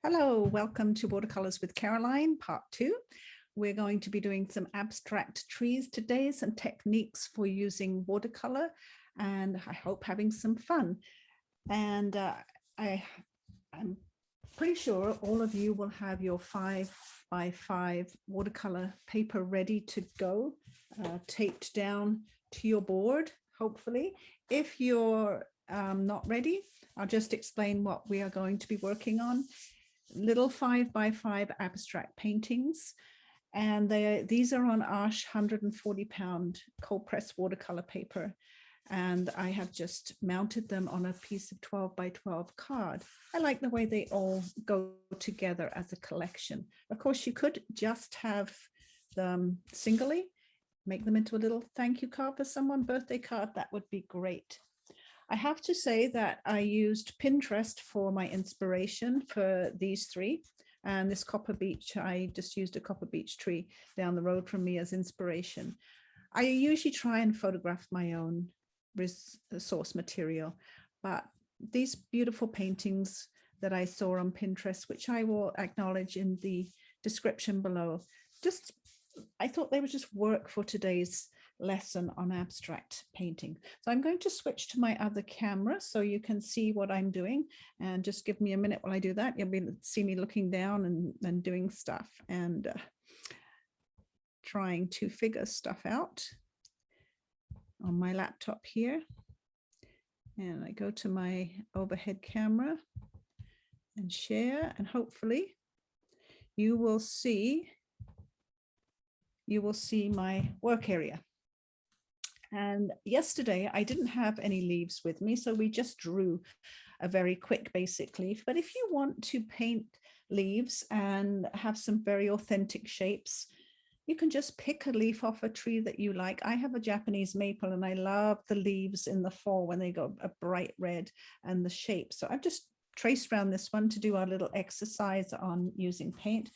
Hello, welcome to Watercolours with Caroline, part 2. We're going to be doing some abstract trees today, some techniques for using watercolour, and I hope having some fun. And I'm pretty sure all of you will have your 5x5 watercolour paper ready to go, taped down to your board, hopefully. If you're not ready, I'll just explain what we are going to be working on. Little 5x5 abstract paintings, and these are on Arches 140-pound cold press watercolor paper, and I have just mounted them on a piece of 12x12 card. I like the way they all go together as a collection. Of course, you could just have them singly, make them into a little thank you card for someone, birthday card. That would be great. I have to say that I used Pinterest for my inspiration for these three. And this Copper Beech, I just used a Copper Beech tree down the road from me as inspiration. I usually try and photograph my own source material, but these beautiful paintings that I saw on Pinterest, which I will acknowledge in the description below, I thought they would just work for today's lesson on abstract painting. So I'm going to switch to my other camera so you can see what I'm doing, and just give me a minute while I do that. You'll see me looking down and doing stuff and trying to figure stuff out on my laptop here. And I go to my overhead camera and share, and hopefully you will see my work area. And yesterday I didn't have any leaves with me, so we just drew a very quick basic leaf. But if you want to paint leaves and have some very authentic shapes, you can just pick a leaf off a tree that you like. I have a Japanese maple, and I love the leaves in the fall when they go a bright red and the shape. So I've just traced around this one to do our little exercise on using paint.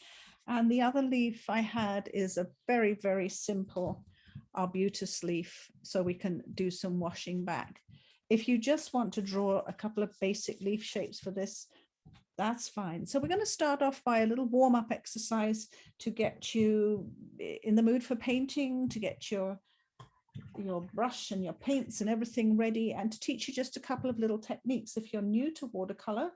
And the other leaf I had is a very, very simple arbutus leaf, so we can do some washing back. If you just want to draw a couple of basic leaf shapes for this, that's fine. So we're going to start off by a little warm-up exercise to get you in the mood for painting, to get your brush and your paints and everything ready, and to teach you just a couple of little techniques. If you're new to watercolor,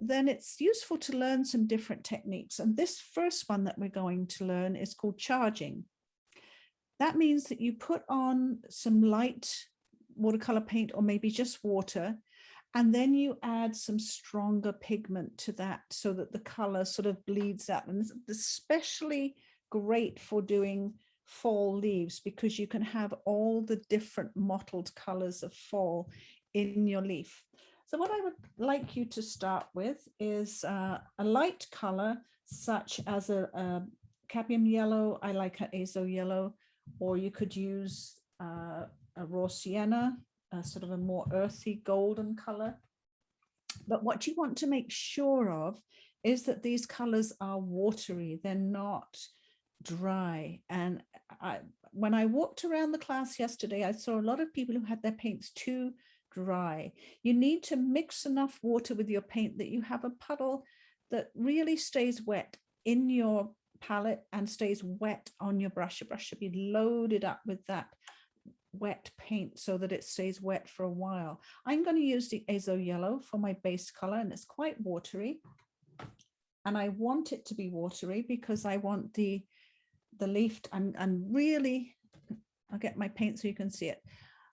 then it's useful to learn some different techniques. And this first one that we're going to learn is called charging. That means that you put on some light watercolor paint, or maybe just water, and then you add some stronger pigment to that so that the color sort of bleeds out. And it's especially great for doing fall leaves, because you can have all the different mottled colors of fall in your leaf. So what I would like you to start with is a light color, such as a cadmium yellow. I like an azo yellow, or you could use a raw sienna, sort of a more earthy golden color. But what you want to make sure of is that these colors are watery, they're not dry. And when I walked around the class yesterday, I saw a lot of people who had their paints too dry. You need to mix enough water with your paint that you have a puddle that really stays wet in your palette and stays wet on your brush. Your brush should be loaded up with that wet paint so that it stays wet for a while. I'm going to use the azo yellow for my base color, and it's quite watery, and I want it to be watery because I want the leaf. I'm really, I'll get my paint so you can see it,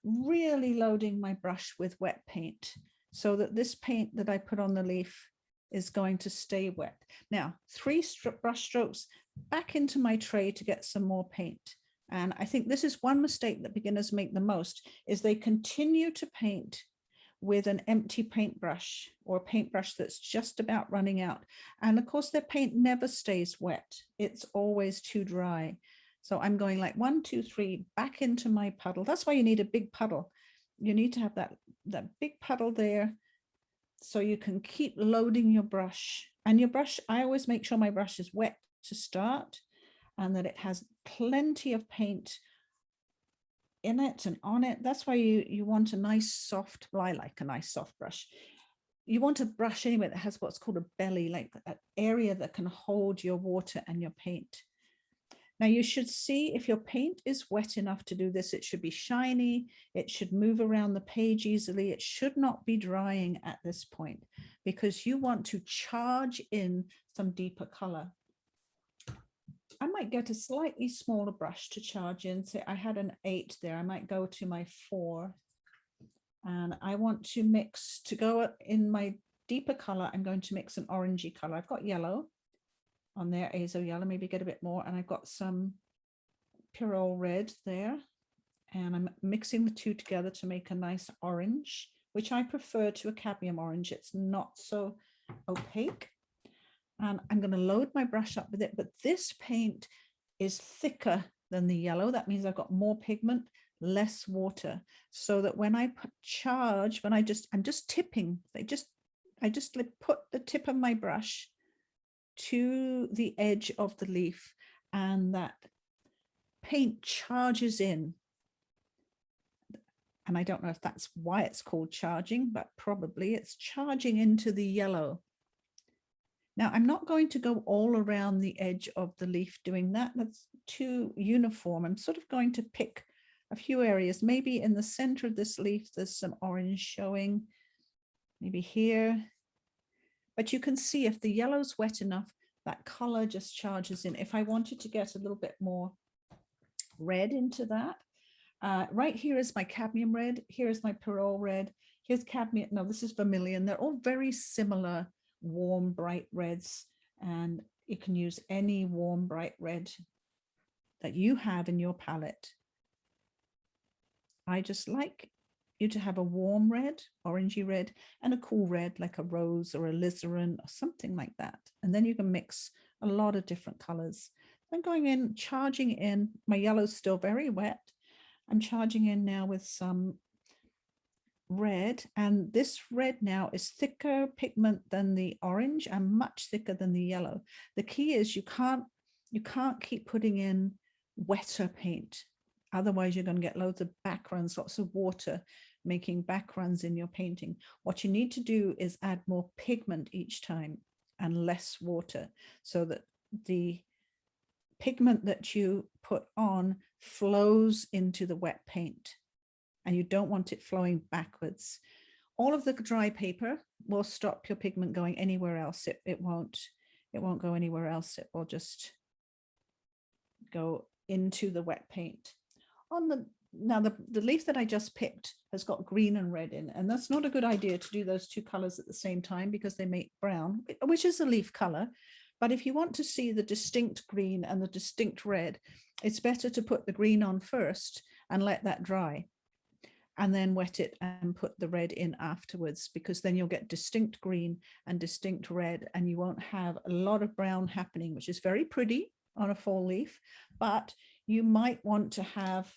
really loading my brush with wet paint so that this paint that I put on the leaf is going to stay wet. Now, 3 brush strokes back into my tray to get some more paint. And I think this is one mistake that beginners make the most, is they continue to paint with an empty paintbrush, or a paintbrush that's just about running out. And of course, their paint never stays wet. It's always too dry. So I'm going like 1, 2, 3 back into my puddle. That's why you need a big puddle. You need to have that big puddle there, so you can keep loading your brush. And your brush, I always make sure my brush is wet to start, and that it has plenty of paint in it and on it. That's why you want a nice soft, I like a nice soft brush. you want a brush anyway that has what's called a belly, like an area that can hold your water and your paint. Now you should see if your paint is wet enough to do this, it should be shiny, it should move around the page easily, it should not be drying at this point because you want to charge in some deeper color. I might get a slightly smaller brush to charge in. Say I had an 8 there, I might go to my 4. And I want to mix, to go in my deeper color, I'm going to mix an orangey color. I've got yellow on there, azo yellow, maybe get a bit more. And I've got some Pyrrole red there. And I'm mixing the two together to make a nice orange, which I prefer to a cadmium orange. It's not so opaque. And I'm going to load my brush up with it. But this paint is thicker than the yellow. That means I've got more pigment, less water, so that when I charge, I'm just tipping, I just put the tip of my brush to the edge of the leaf and that paint charges in. And I don't know if that's why it's called charging, but probably it's charging into the yellow. Now I'm not going to go all around the edge of the leaf doing that. That's too uniform. I'm sort of going to pick a few areas. Maybe in the center of this leaf, there's some orange showing, maybe here. But you can see if the yellow's wet enough, that color just charges in. If I wanted to get a little bit more red into that, right here is my cadmium red. Here is my Pyrrole red. Here's cadmium. No, this is vermilion. They're all very similar, warm, bright reds. And you can use any warm, bright red that you have in your palette. I just like you to have a warm red, orangey red, and a cool red like a rose or a alizarin or something like that. And then you can mix a lot of different colors. I'm going in, charging in. My yellow's still very wet. I'm charging in now with some red, and this red now is thicker pigment than the orange and much thicker than the yellow. The key is you can't keep putting in wetter paint. Otherwise, you're going to get loads of backgrounds, lots of water, making backgrounds in your painting. What you need to do is add more pigment each time and less water so that the pigment that you put on flows into the wet paint. And you don't want it flowing backwards. All of the dry paper will stop your pigment going anywhere else. It won't go anywhere else. It will just go into the wet paint. Now the leaf that I just picked has got green and red in, and that's not a good idea to do those two colors at the same time because they make brown, which is a leaf color. But if you want to see the distinct green and the distinct red, it's better to put the green on first and let that dry, and then wet it and put the red in afterwards, because then you'll get distinct green and distinct red, and you won't have a lot of brown happening, which is very pretty on a fall leaf, but you might want to have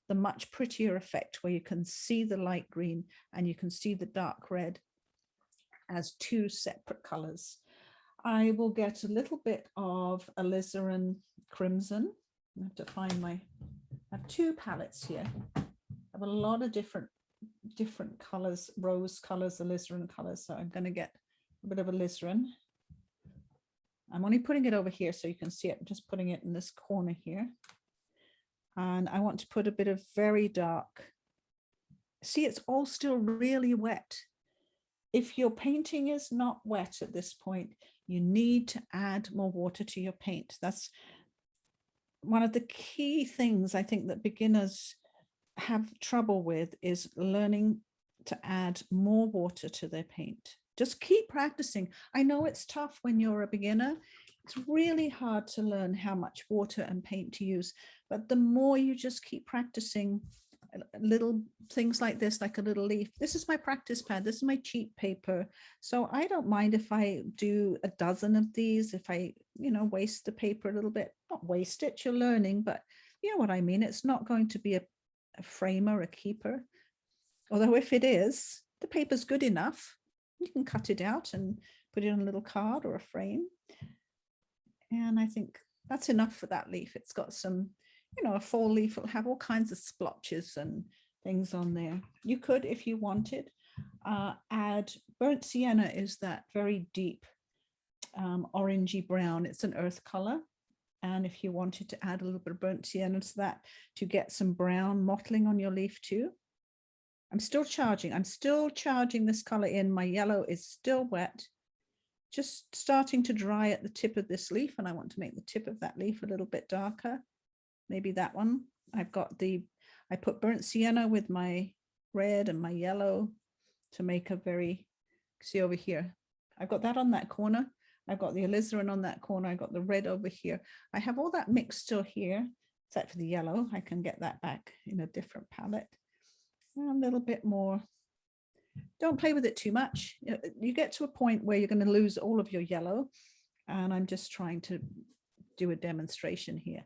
the much prettier effect where you can see the light green and you can see the dark red as two separate colors. I will get a little bit of alizarin crimson. I have to find I have two palettes here. I have a lot of different colors, rose colors, alizarin colors. So I'm going to get a bit of alizarin. I'm only putting it over here so you can see it. I'm just putting it in this corner here. And I want to put a bit of very dark. See, it's all still really wet. If your painting is not wet at this point, you need to add more water to your paint. That's one of the key things I think that beginners have trouble with, is learning to add more water to their paint. Just keep practicing. I know it's tough when you're a beginner. It's really hard to learn how much water and paint to use, but the more you just keep practicing little things like this, like a little leaf. This is my practice pad. This is my cheap paper. So I don't mind if I do a dozen of these, if I, waste the paper a little bit. Not waste it, you're learning, but you know what I mean? It's not going to be a framer, a keeper. Although if it is, the paper's good enough. You can cut it out and put it on a little card or a frame. And I think that's enough for that leaf. It's got some, a fall leaf will have all kinds of splotches and things on there. You could, if you wanted, Add burnt sienna is that very deep orangey brown. It's an earth color. And if you wanted to add a little bit of burnt sienna to that to get some brown mottling on your leaf too. I'm still charging this color in. My yellow is still wet, just starting to dry at the tip of this leaf. And I want to make the tip of that leaf a little bit darker. Maybe that one. I put burnt sienna with my red and my yellow to make a very, see over here. I've got that on that corner. I've got the alizarin on that corner. I got the red over here. I have all that mixed still here, except for the yellow. I can get that back in a different palette. A little bit more. Don't play with it too much. You get to a point where you're going to lose all of your yellow. And I'm just trying to do a demonstration here.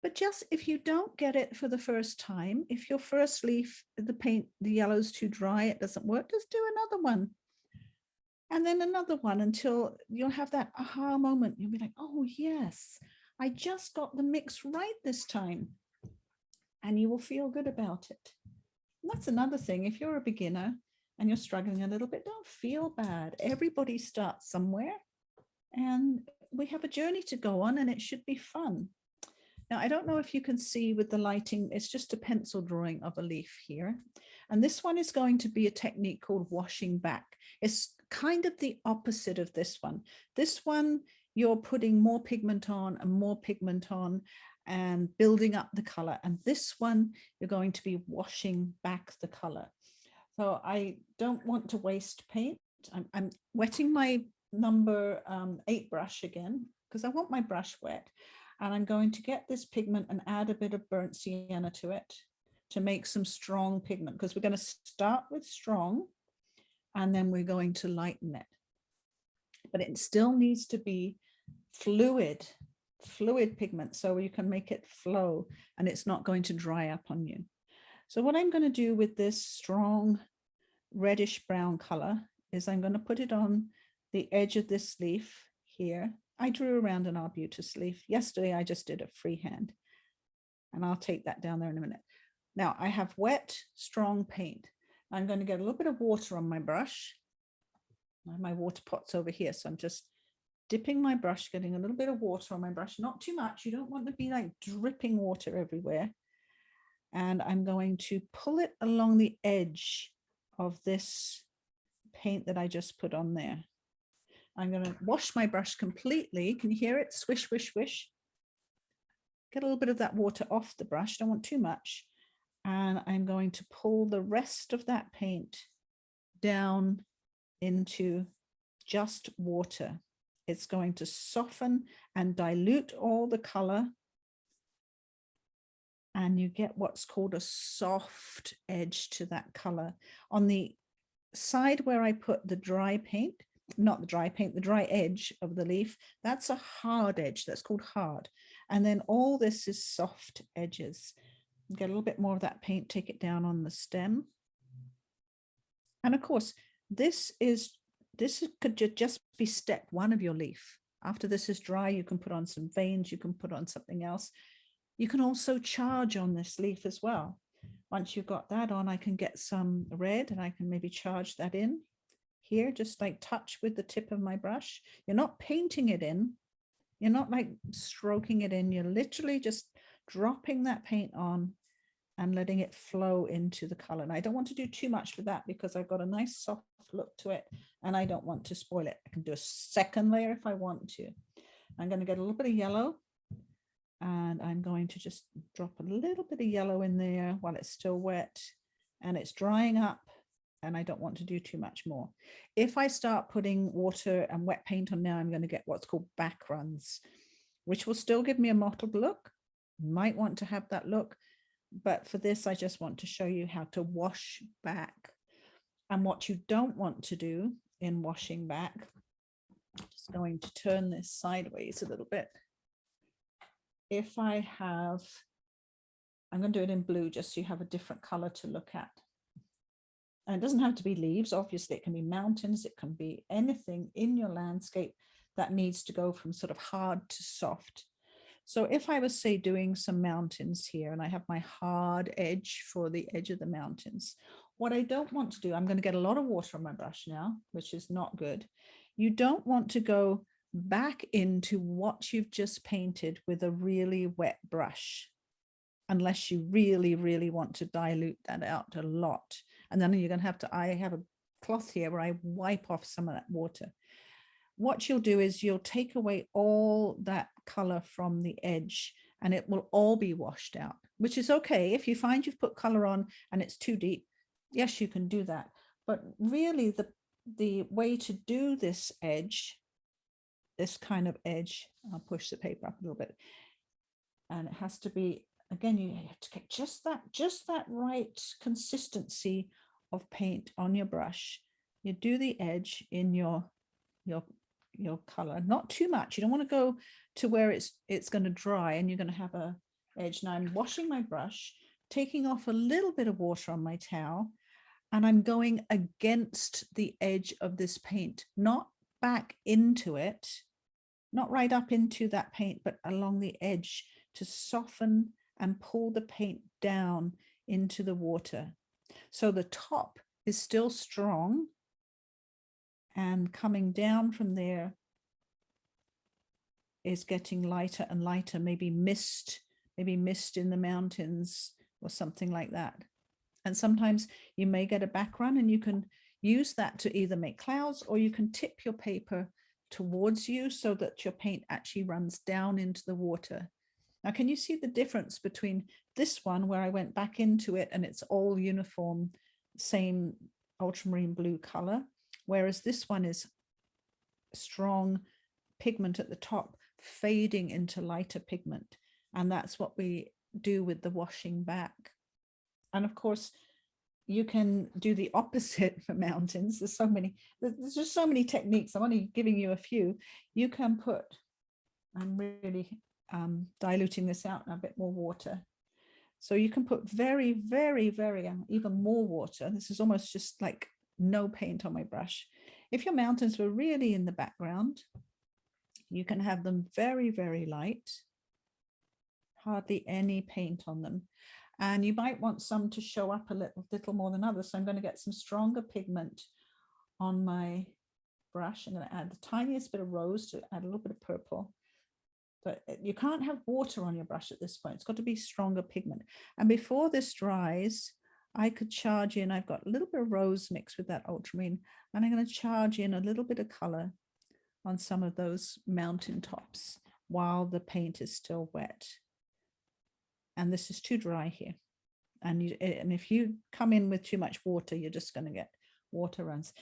But just if you don't get it for the first time, if your first leaf, the yellow's too dry, it doesn't work, just do another one. And then another one until you'll have that aha moment. You'll be like, oh yes, I just got the mix right this time. And you will feel good about it. And that's another thing. If you're a beginner and you're struggling a little bit, don't feel bad. Everybody starts somewhere and we have a journey to go on and it should be fun. Now, I don't know if you can see with the lighting, it's just a pencil drawing of a leaf here. And this one is going to be a technique called washing back. It's kind of the opposite of this one. This one, you're putting more pigment on and more pigment on and building up the color. And this one, you're going to be washing back the color. So I don't want to waste paint. I'm wetting my number 8 brush again, because I want my brush wet. And I'm going to get this pigment and add a bit of burnt sienna to it to make some strong pigment, because we're going to start with strong and then we're going to lighten it. But it still needs to be fluid pigment so you can make it flow and it's not going to dry up on you. So what I'm going to do with this strong reddish brown color is I'm going to put it on the edge of this leaf here. I drew around an arbutus leaf. Yesterday, I just did it freehand. And I'll take that down there in a minute. Now, I have wet, strong paint. I'm going to get a little bit of water on my brush. My water pot's over here. So I'm just dipping my brush, getting a little bit of water on my brush. Not too much. You don't want to be like dripping water everywhere. And I'm going to pull it along the edge of this paint that I just put on there. I'm going to wash my brush completely. Can you hear it? Swish, swish, swish. Get a little bit of that water off the brush. Don't want too much. And I'm going to pull the rest of that paint down into just water. It's going to soften and dilute all the color. And you get what's called a soft edge to that color. On the side where I put the dry paint, not the dry paint, the dry edge of the leaf, that's a hard edge. That's called hard. And then all this is soft edges. Get a little bit more of that paint, take it down on the stem. And of course, this could just be step 1 of your leaf. After this is dry, you can put on some veins, you can put on something else. You can also charge on this leaf as well. Once you've got that on, I can get some red and I can maybe charge that in here, just like touch with the tip of my brush. You're not painting it in. You're not like stroking it in. You're literally just dropping that paint on and letting it flow into the color. And I don't want to do too much for that because I've got a nice soft look to it and I don't want to spoil it. I can do a second layer if I want to. I'm going to get a little bit of yellow and I'm going to just drop a little bit of yellow in there while it's still wet and it's drying up. And I don't want to do too much more. If I start putting water and wet paint on now, I'm going to get what's called back runs, which will still give me a mottled look. Might want to have that look, but for this, I just want to show you how to wash back. And what you don't want to do in washing back, I'm just going to turn this sideways a little bit. If I have, I'm going to do it in blue just so you have a different color to look at. And it doesn't have to be leaves. Obviously, it can be mountains. It can be anything in your landscape that needs to go from sort of hard to soft. So if I was, say, doing some mountains here and I have my hard edge for the edge of the mountains, what I don't want to do, I'm going to get a lot of water on my brush now, which is not good. You don't want to go back into what you've just painted with a really wet brush, unless you really, really want to dilute that out a lot. And then you're going to have to, I have a cloth here where I wipe off some of that water. What you'll do is you'll take away all that color from the edge and it will all be washed out, which is okay. If you find you've put color on and it's too deep, yes, you can do that. But really the way to do this edge, this kind of edge, I'll push the paper up a little bit, and it has to be, again, you have to get just that right consistency of paint on your brush. You do the edge in your color, not too much. You don't want to go to where it's going to dry and you're going to have a edge. Now I'm washing my brush, taking off a little bit of water on my towel, and I'm going against the edge of this paint, not back into it, not right up into that paint, but along the edge to soften and pull the paint down into the water. So the top is still strong, and coming down from there is getting lighter and lighter, maybe mist in the mountains or something like that. And sometimes you may get a background and you can use that to either make clouds, or you can tip your paper towards you so that your paint actually runs down into the water. Now, can you see the difference between this one where I went back into it and it's all uniform, same ultramarine blue color, whereas this one is strong pigment at the top fading into lighter pigment. And that's what we do with the washing back. And of course, you can do the opposite for mountains. There's just so many techniques. I'm only giving you a few. You can put, I'm really diluting this out in a bit more water. So you can put very, very, very, even more water. This is almost just like no paint on my brush. If your mountains were really in the background, you can have them very, very light, hardly any paint on them. And you might want some to show up a little more than others. So I'm going to get some stronger pigment on my brush. I'm going to add the tiniest bit of rose to add a little bit of purple. But you can't have water on your brush at this point. It's got to be stronger pigment. And before this dries, I could charge in, I've got a little bit of rose mixed with that ultramarine, and I'm going to charge in a little bit of color on some of those mountain tops while the paint is still wet. And this is too dry here. And if you come in with too much water, you're just going to get water runs.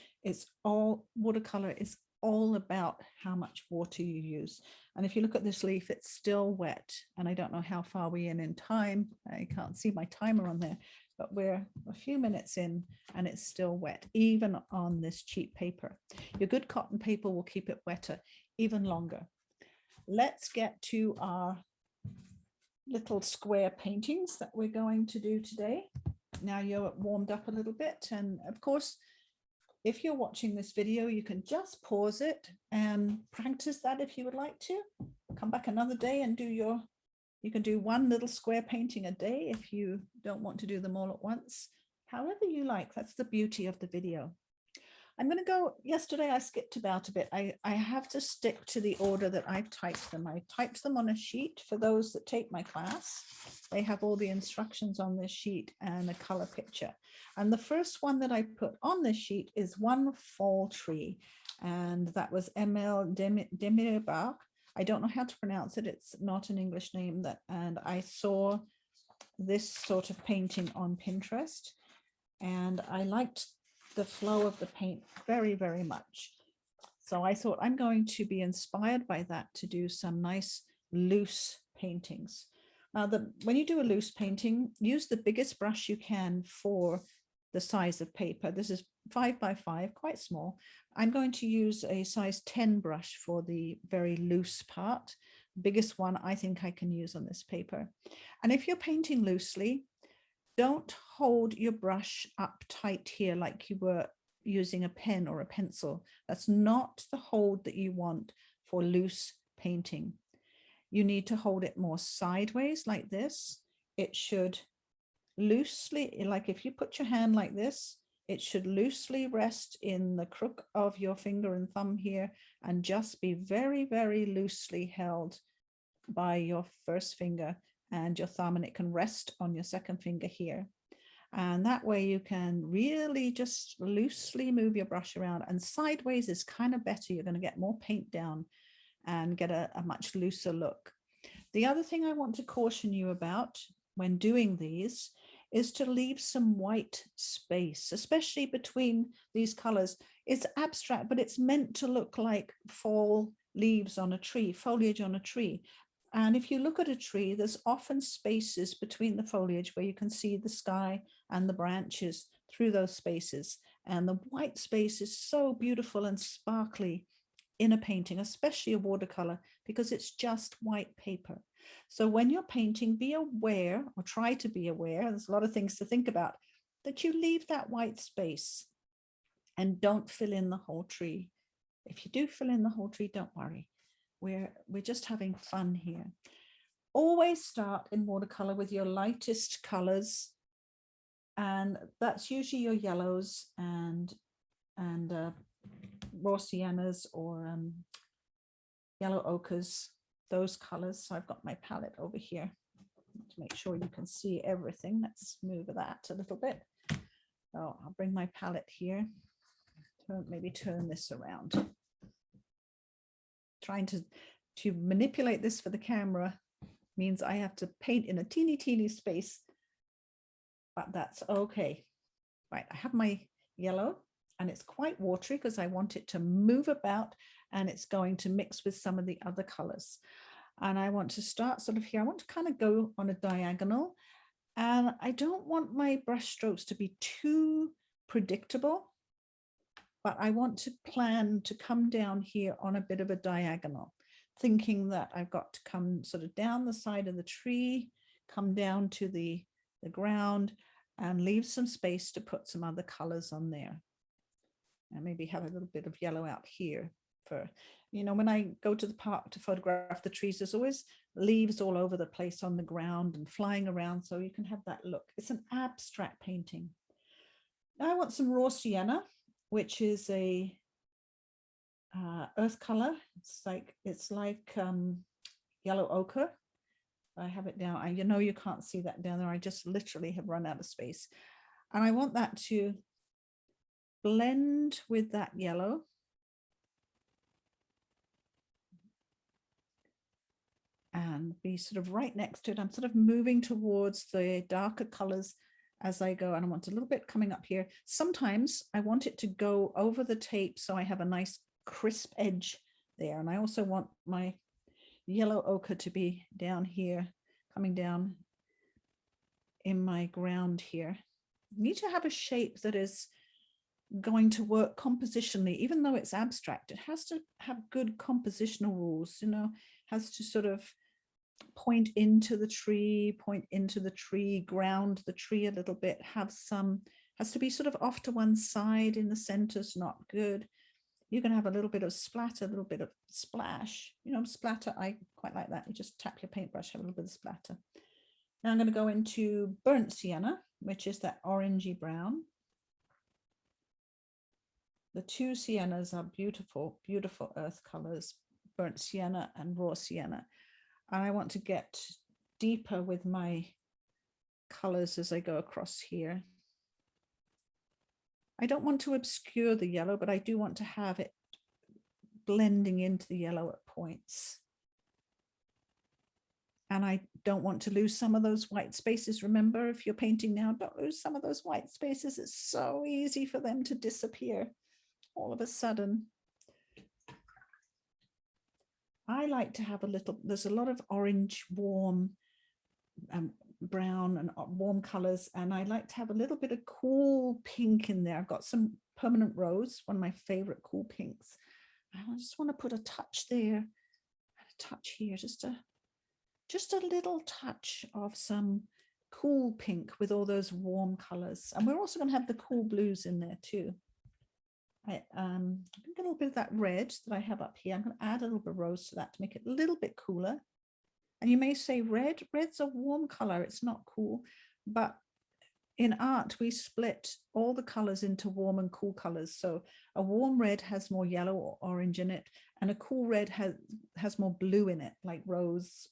Watercolor is all about how much water you use. And if you look at this leaf, it's still wet. And I don't know how far we're in time. I can't see my timer on there, but we're a few minutes in and it's still wet, even on this cheap paper. Your good cotton paper will keep it wetter even longer. Let's get to our little square paintings that we're going to do today. Now you're warmed up a little bit, and of course, if you're watching this video, you can just pause it and practice that if you would like to. Come back another day and you can do one little square painting a day if you don't want to do them all at once. However you like, that's the beauty of the video. I'm going to go, yesterday I skipped about a bit. I have to stick to the order that I've typed them. I typed them on a sheet for those that take my class. They have all the instructions on this sheet and a color picture. And the first one that I put on this sheet is One Fall Tree. And that was Emil Demirbach. I don't know how to pronounce it. It's not an English name. And I saw this sort of painting on Pinterest. And I liked the flow of the paint very, very much. So I thought I'm going to be inspired by that to do some nice loose paintings. Now, when you do a loose painting, use the biggest brush you can for the size of paper. This is 5 by 5, quite small. I'm going to use a size 10 brush for the very loose part. Biggest one I think I can use on this paper. And if you're painting loosely, don't hold your brush up tight here like you were using a pen or a pencil. That's not the hold that you want for loose painting. You need to hold it more sideways like this. It should loosely, like if you put your hand like this, it should loosely rest in the crook of your finger and thumb here and just be very, very loosely held by your first finger and your thumb, and it can rest on your second finger here. And that way you can really just loosely move your brush around, and sideways is kind of better. You're going to get more paint down and get a much looser look. The other thing I want to caution you about when doing these is to leave some white space, especially between these colors. It's abstract, but it's meant to look like fall leaves on a tree, foliage on a tree. And if you look at a tree, there's often spaces between the foliage where you can see the sky and the branches through those spaces. And the white space is so beautiful and sparkly in a painting, especially a watercolor, because it's just white paper. So when you're painting, be aware, or try to be aware, there's a lot of things to think about, that you leave that white space and don't fill in the whole tree. If you do fill in the whole tree, don't worry. We're just having fun here. Always start in watercolor with your lightest colors, and that's usually your yellows and raw siennas or yellow ochres, those colors. So I've got my palette over here to make sure you can see everything. Let's move that a little bit. So I'll bring my palette here. Maybe turn this around. Trying to manipulate this for the camera means I have to paint in a teeny space, but that's okay. Right, I have my yellow, and it's quite watery because I want it to move about, and it's going to mix with some of the other colors. And I want to start sort of here. I want to kind of go on a diagonal, and I don't want my brush strokes to be too predictable, but I want to plan to come down here on a bit of a diagonal, thinking that I've got to come sort of down the side of the tree, come down to the ground, and leave some space to put some other colors on there. And maybe have a little bit of yellow out here for, you know, when I go to the park to photograph the trees, there's always leaves all over the place on the ground and flying around, so you can have that look. It's an abstract painting. Now I want some raw sienna, which is a earth color. It's like yellow ochre. I have it down. You know, you can't see that down there. I just literally have run out of space, and I want that to blend with that yellow. And be sort of right next to it. I'm sort of moving towards the darker colors as I go, and I want a little bit coming up here. Sometimes I want it to go over the tape so I have a nice crisp edge there. And I also want my yellow ochre to be down here, coming down in my ground here. You need to have a shape that is going to work compositionally. Even though it's abstract, it has to have good compositional rules, you know, has to sort of point into the tree, ground the tree a little bit, has to be sort of off to one side in the center's not good. You can have a little bit of splatter, a little bit of splash, you know, splatter. I quite like that. You just tap your paintbrush, have a little bit of splatter. Now I'm going to go into burnt sienna, which is that orangey brown. The two siennas are beautiful, beautiful earth colors, burnt sienna and raw sienna. And I want to get deeper with my colors as I go across here. I don't want to obscure the yellow, but I do want to have it blending into the yellow at points. And I don't want to lose some of those white spaces. Remember, if you're painting now, don't lose some of those white spaces. It's so easy for them to disappear all of a sudden. I like to have a little, there's a lot of orange, warm, brown and warm colors, and I like to have a little bit of cool pink in there. I've got some permanent rose, one of my favorite cool pinks. I just want to put a touch there, and a touch here, just a little touch of some cool pink with all those warm colors. And we're also going to have the cool blues in there too. I think a little bit of that red that I have up here, I'm going to add a little bit of rose to that to make it a little bit cooler. And you may say red's a warm color, it's not cool, but in art, we split all the colors into warm and cool colors. So a warm red has more yellow or orange in it, and a cool red has more blue in it, like rose,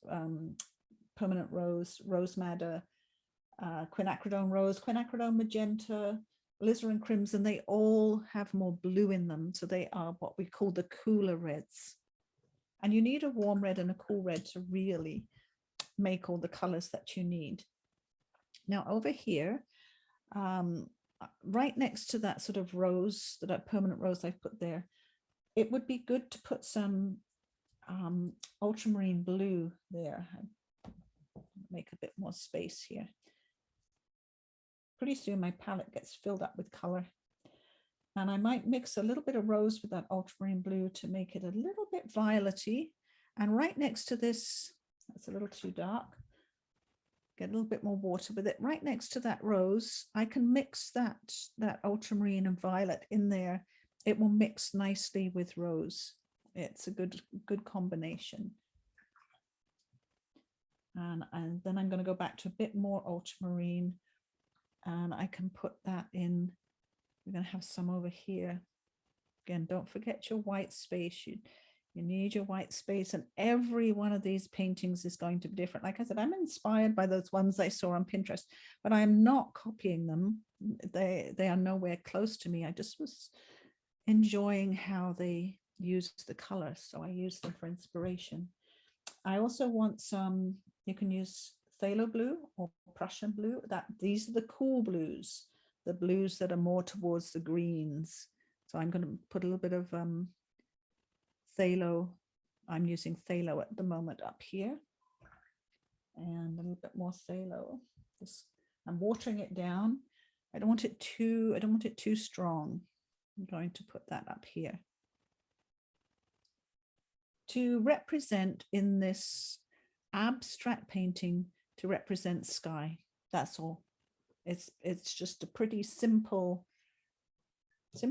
permanent rose, rose madder, quinacridone rose, quinacridone magenta, alizarin crimson. They all have more blue in them. So they are what we call the cooler reds. And you need a warm red and a cool red to really make all the colors that you need. Now over here, right next to that sort of rose, that permanent rose I've put there, it would be good to put some ultramarine blue there. Make a bit more space here. Pretty soon my palette gets filled up with color. And I might mix a little bit of rose with that ultramarine blue to make it a little bit violet-y. And right next to this, that's a little too dark. Get a little bit more water with it. Right next to that rose, I can mix that ultramarine and violet in there. It will mix nicely with rose. It's a good combination. And then I'm going to go back to a bit more ultramarine, and I can put that in. We're going to have some over here. Again, don't forget your white space. You need your white space, and every one of these paintings is going to be different. Like I said, I'm inspired by those ones I saw on Pinterest, but I'm not copying them. They are nowhere close to me. I just was enjoying how they used the color, so I used them for inspiration. I also want some, you can use phthalo blue or Prussian blue. These are the cool blues, the blues that are more towards the greens. So I'm going to put a little bit of phthalo. I'm using phthalo at the moment up here, and a little bit more phthalo. I'm watering it down. I don't want it too strong. I'm going to put that up here to represent, in this abstract painting, to represent sky. That's all. It's just a pretty simple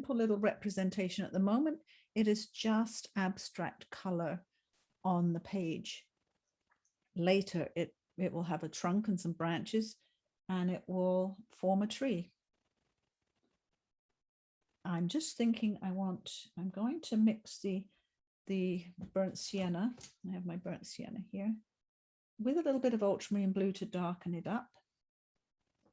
little representation at the moment. It is just abstract color on the page. Later, it will have a trunk and some branches, and it will form a tree. I'm just thinking I'm going to mix the burnt sienna. I have my burnt sienna here with a little bit of ultramarine blue to darken it up.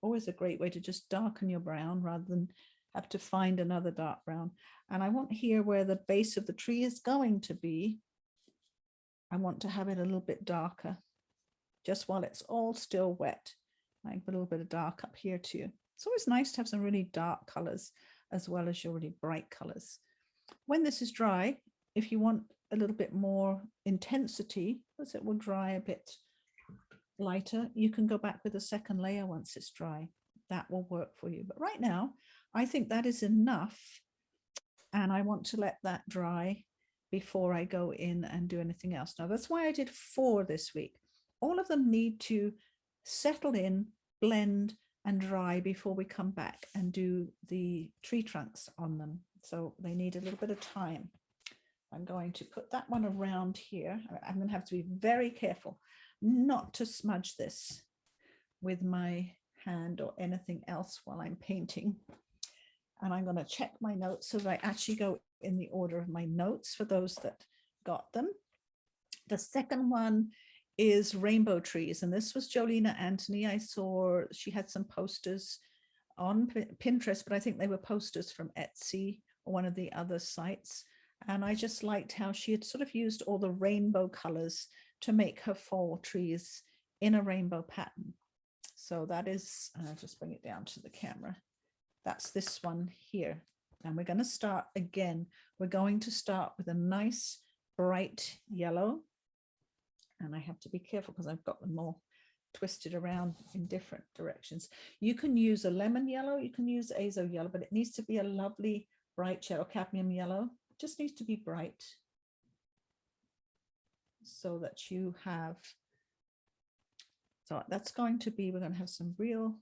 Always a great way to just darken your brown rather than have to find another dark brown. And I want here where the base of the tree is going to be, I want to have it a little bit darker, just while it's all still wet. I put a little bit of dark up here too. It's always nice to have some really dark colors as well as your really bright colors. When this is dry, if you want a little bit more intensity, as it will dry a bit lighter, you can go back with a second layer once it's dry. That will work for you. But right now, I think that is enough. And I want to let that dry before I go in and do anything else. Now, that's why I did 4 this week. All of them need to settle in, blend, and dry before we come back and do the tree trunks on them. So they need a little bit of time. I'm going to put that one around here. I'm going to have to be very careful not to smudge this with my hand or anything else while I'm painting. And I'm going to check my notes so that I actually go in the order of my notes for those that got them. The second one is rainbow trees, and this was Jolina Anthony. I saw she had some posters on Pinterest, but I think they were posters from Etsy or one of the other sites. And I just liked how she had sort of used all the rainbow colors to make her fall trees in a rainbow pattern. So that is, I'll just bring it down to the camera. That's this one here. And we're going to start again. We're going to start with a nice bright yellow. And I have to be careful because I've got them all twisted around in different directions. You can use a lemon yellow, you can use azo yellow, but it needs to be a lovely bright yellow, cadmium yellow. It just needs to be bright so that you have, so that's going to be, we're going to have some real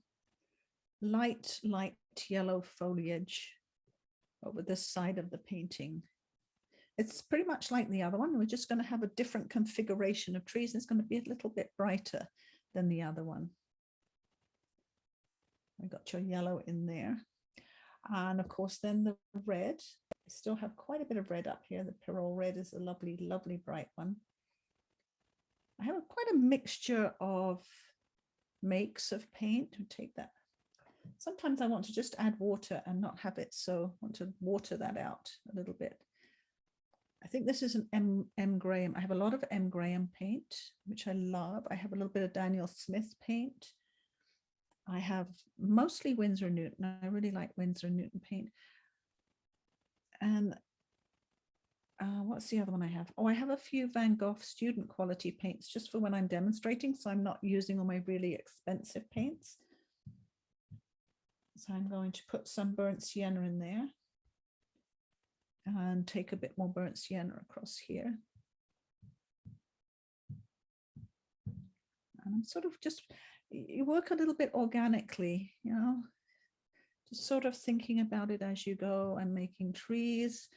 light yellow foliage over this side of the painting. It's pretty much like the other one. We're just going to have a different configuration of trees. And it's going to be a little bit brighter than the other one. I got your yellow in there. And of course, then the red. I still have quite a bit of red up here. The Pyrrole red is a lovely, lovely bright one. I have quite a mixture of makes of paint. Take that. Sometimes I want to just add water and not have it, so I want to water that out a little bit. I think this is an M. Graham. I have a lot of M. Graham paint, which I love. I have a little bit of Daniel Smith paint. I have mostly Winsor Newton. I really like Winsor Newton paint. And what's the other one I have? Oh, I have a few Van Gogh student quality paints just for when I'm demonstrating, so I'm not using all my really expensive paints. So I'm going to put some burnt sienna in there and take a bit more burnt sienna across here. And I'm sort of just, you work a little bit organically, you know, just sort of thinking about it as you go. I'm making trees.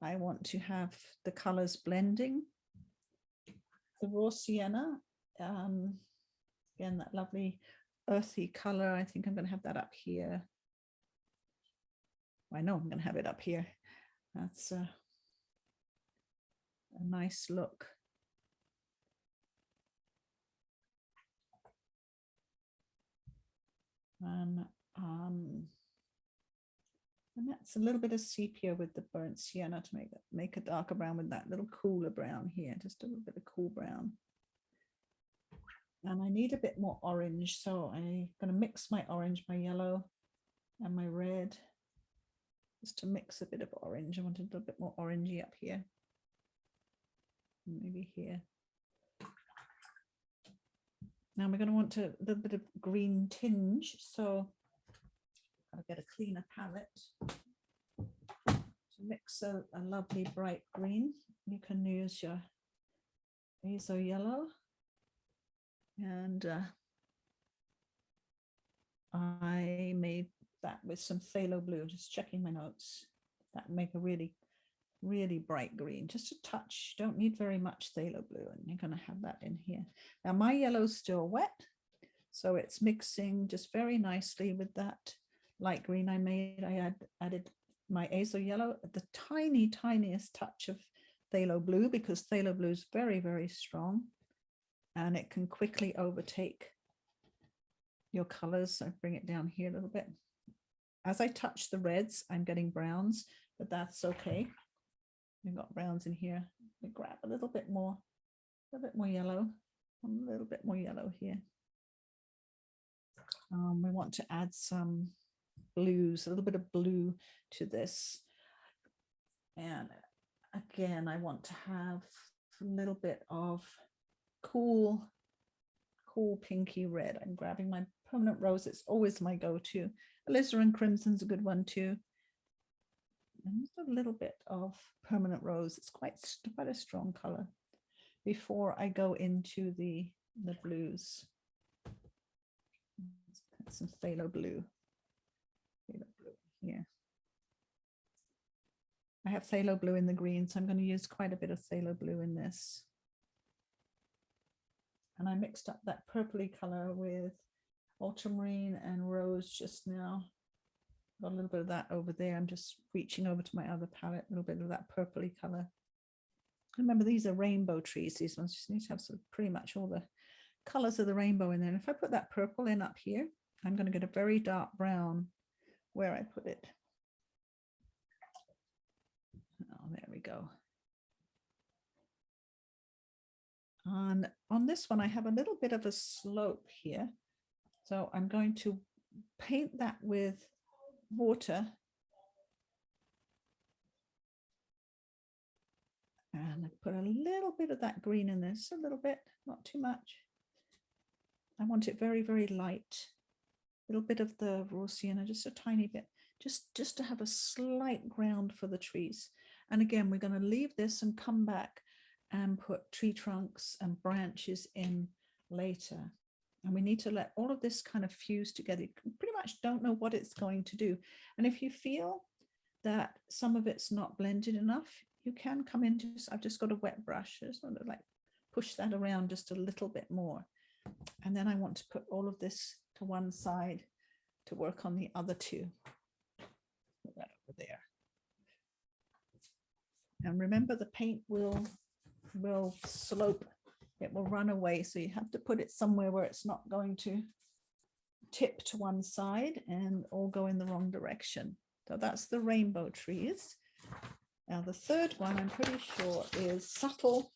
I want to have the colors blending. The raw sienna, again, that lovely earthy color. I think I'm going to have that up here. I know I'm going to have it up here. That's a nice look. And that's a little bit of sepia with the burnt sienna to make a darker brown with that little cooler brown here, just a little bit of cool brown. And I need a bit more orange, so I'm going to mix my orange, my yellow, and my red, just to mix a bit of orange. I want a little bit more orangey up here, maybe here. Now we're going to want a little bit of green tinge, so I'll get a cleaner palette to mix a lovely bright green. You can use your azo yellow, and I made that with some phthalo blue, just checking my notes. That would make a really, really bright green, just a touch. Don't need very much phthalo blue, and you're going to have that in here. Now my yellow's still wet, so it's mixing just very nicely with that light green I made. I added my azo yellow, the tiniest touch of phthalo blue, because phthalo blue is very, very strong and it can quickly overtake your colors. So bring it down here a little bit. As I touch the reds, I'm getting browns, but that's okay. We've got browns in here. We grab a little bit more yellow, a little bit more yellow here. We want to add some blues, a little bit of blue to this. And again, I want to have a little bit of cool pinky red. I'm grabbing my permanent rose. It's always my go-to. Alizarin crimson's a good one too. And just a little bit of permanent rose. It's quite a strong color before I go into the blues. Some phthalo blue. Here. I have phthalo blue in the green, so I'm going to use quite a bit of phthalo blue in this. And I mixed up that purpley color with ultramarine and rose just now. Got a little bit of that over there. I'm just reaching over to my other palette, a little bit of that purpley color. Remember, these are rainbow trees. These ones just need to have sort of pretty much all the colors of the rainbow in there. And if I put that purple in up here, I'm going to get a very dark brown where I put it. Oh, there we go. On this one, I have a little bit of a slope here. So I'm going to paint that with water. And I put a little bit of that green in this, a little bit, not too much. I want it very, very light. A little bit of the raw sienna, just a tiny bit, just to have a slight ground for the trees. And again, we're going to leave this and come back and put tree trunks and branches in later. And we need to let all of this kind of fuse together. You pretty much don't know what it's going to do. And if you feel that some of it's not blended enough, you can come in, I've just got a wet brush, just want to like push that around just a little bit more. And then I want to put all of this to one side to work on the other two. Put that over there. And remember, the paint will slope, it will run away. So you have to put it somewhere where it's not going to tip to one side and all go in the wrong direction. So that's the rainbow trees. Now the third one, I'm pretty sure, is subtle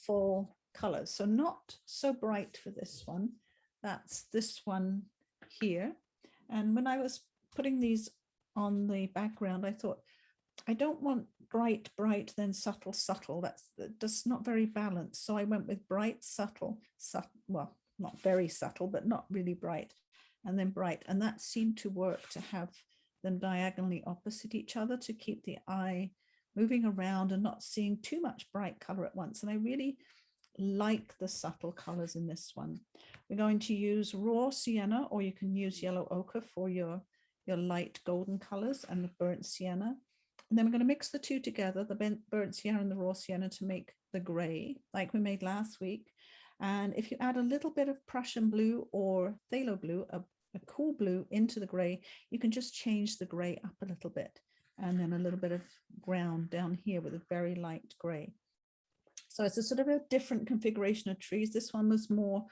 fall colors. So not so bright for this one. That's this one here. And when I was putting these on the background, I thought, I don't want bright, bright, then subtle, subtle. That's just not very balanced. So I went with bright, subtle, well, not very subtle, but not really bright, and then bright. And that seemed to work, to have them diagonally opposite each other, to keep the eye moving around and not seeing too much bright color at once. And I really like the subtle colors in this one. We're going to use raw sienna, or you can use yellow ochre for your light golden colors, and the burnt sienna. And then we're going to mix the two together, the burnt sienna and the raw sienna, to make the gray like we made last week. And if you add a little bit of Prussian blue or phthalo blue, a cool blue, into the gray, you can just change the gray up a little bit. And then a little bit of ground down here with a very light gray. So it's a sort of a different configuration of trees. This one was more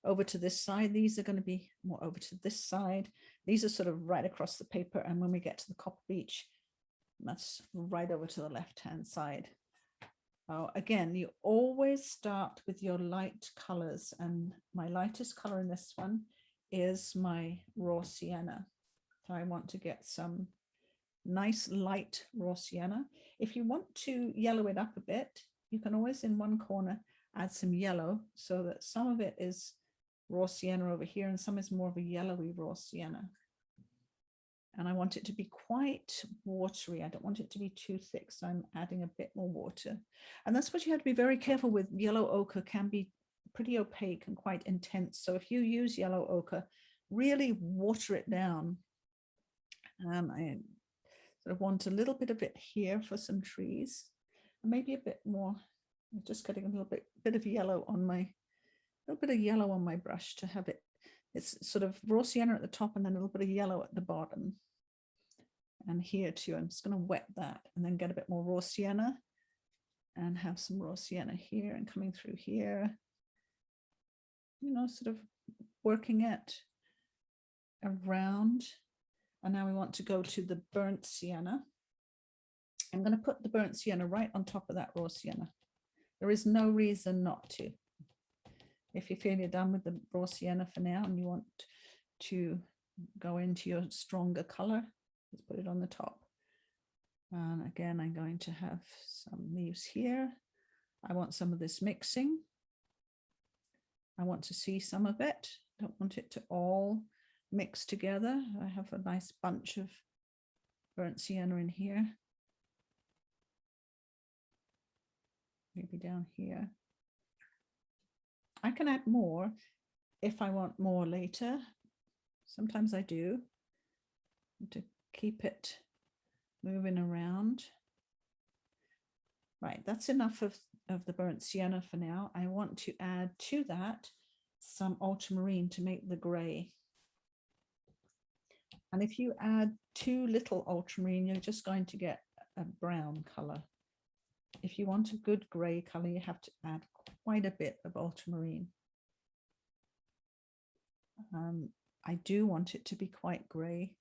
over to this side. These are going to be more over to this side. These are sort of right across the paper. And when we get to the copper beech, that's right over to the left-hand side. Oh, again, you always start with your light colors. And my lightest color in this one is my raw sienna. So I want to get some nice light raw sienna. If you want to yellow it up a bit, you can always in one corner add some yellow, so that some of it is raw sienna over here and some is more of a yellowy raw sienna. And I want it to be quite watery. I don't want it to be too thick, so I'm adding a bit more water. And that's what you have to be very careful with. Yellow ochre can be pretty opaque and quite intense. So if you use yellow ochre, really water it down. And I sort of want a little bit of it here for some trees, and maybe a bit more. I'm just getting a little bit of yellow on my, brush to have it. It's sort of raw sienna at the top and then a little bit of yellow at the bottom. And here too, I'm just going to wet that and then get a bit more raw sienna and have some raw sienna here and coming through here. You know, sort of working it around. And now we want to go to the burnt sienna. I'm going to put the burnt sienna right on top of that raw sienna. There is no reason not to. If you feel you're done with the raw sienna for now and you want to go into your stronger color, let's put it on the top. And again, I'm going to have some leaves here. I want some of this mixing. I want to see some of it. I don't want it to all mix together. I have a nice bunch of burnt sienna in here. Maybe down here. I can add more if I want more later. Sometimes I do, to keep it moving around. Right, that's enough of the burnt sienna for now. I want to add to that some ultramarine to make the gray. And if you add too little ultramarine, you're just going to get a brown color. If you want a good gray color, you have to add quite a bit of ultramarine. I do want it to be quite gray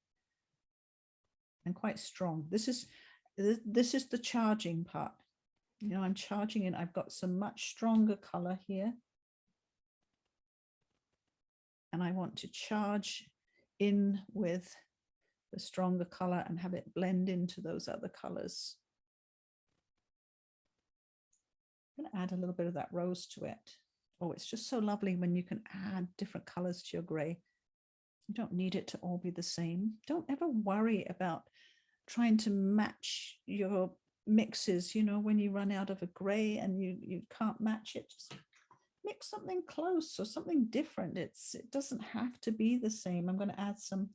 and quite strong. This is the charging part. You know, I'm charging in. I've got some much stronger color here. And I want to charge in with the stronger color and have it blend into those other colors. I'm going to add a little bit of that rose to it. Oh, it's just so lovely when you can add different colors to your gray. You don't need it to all be the same. Don't ever worry about trying to match your mixes. You know, when you run out of a gray and you can't match it, just mix something close or something different. It doesn't have to be the same. I'm going to add some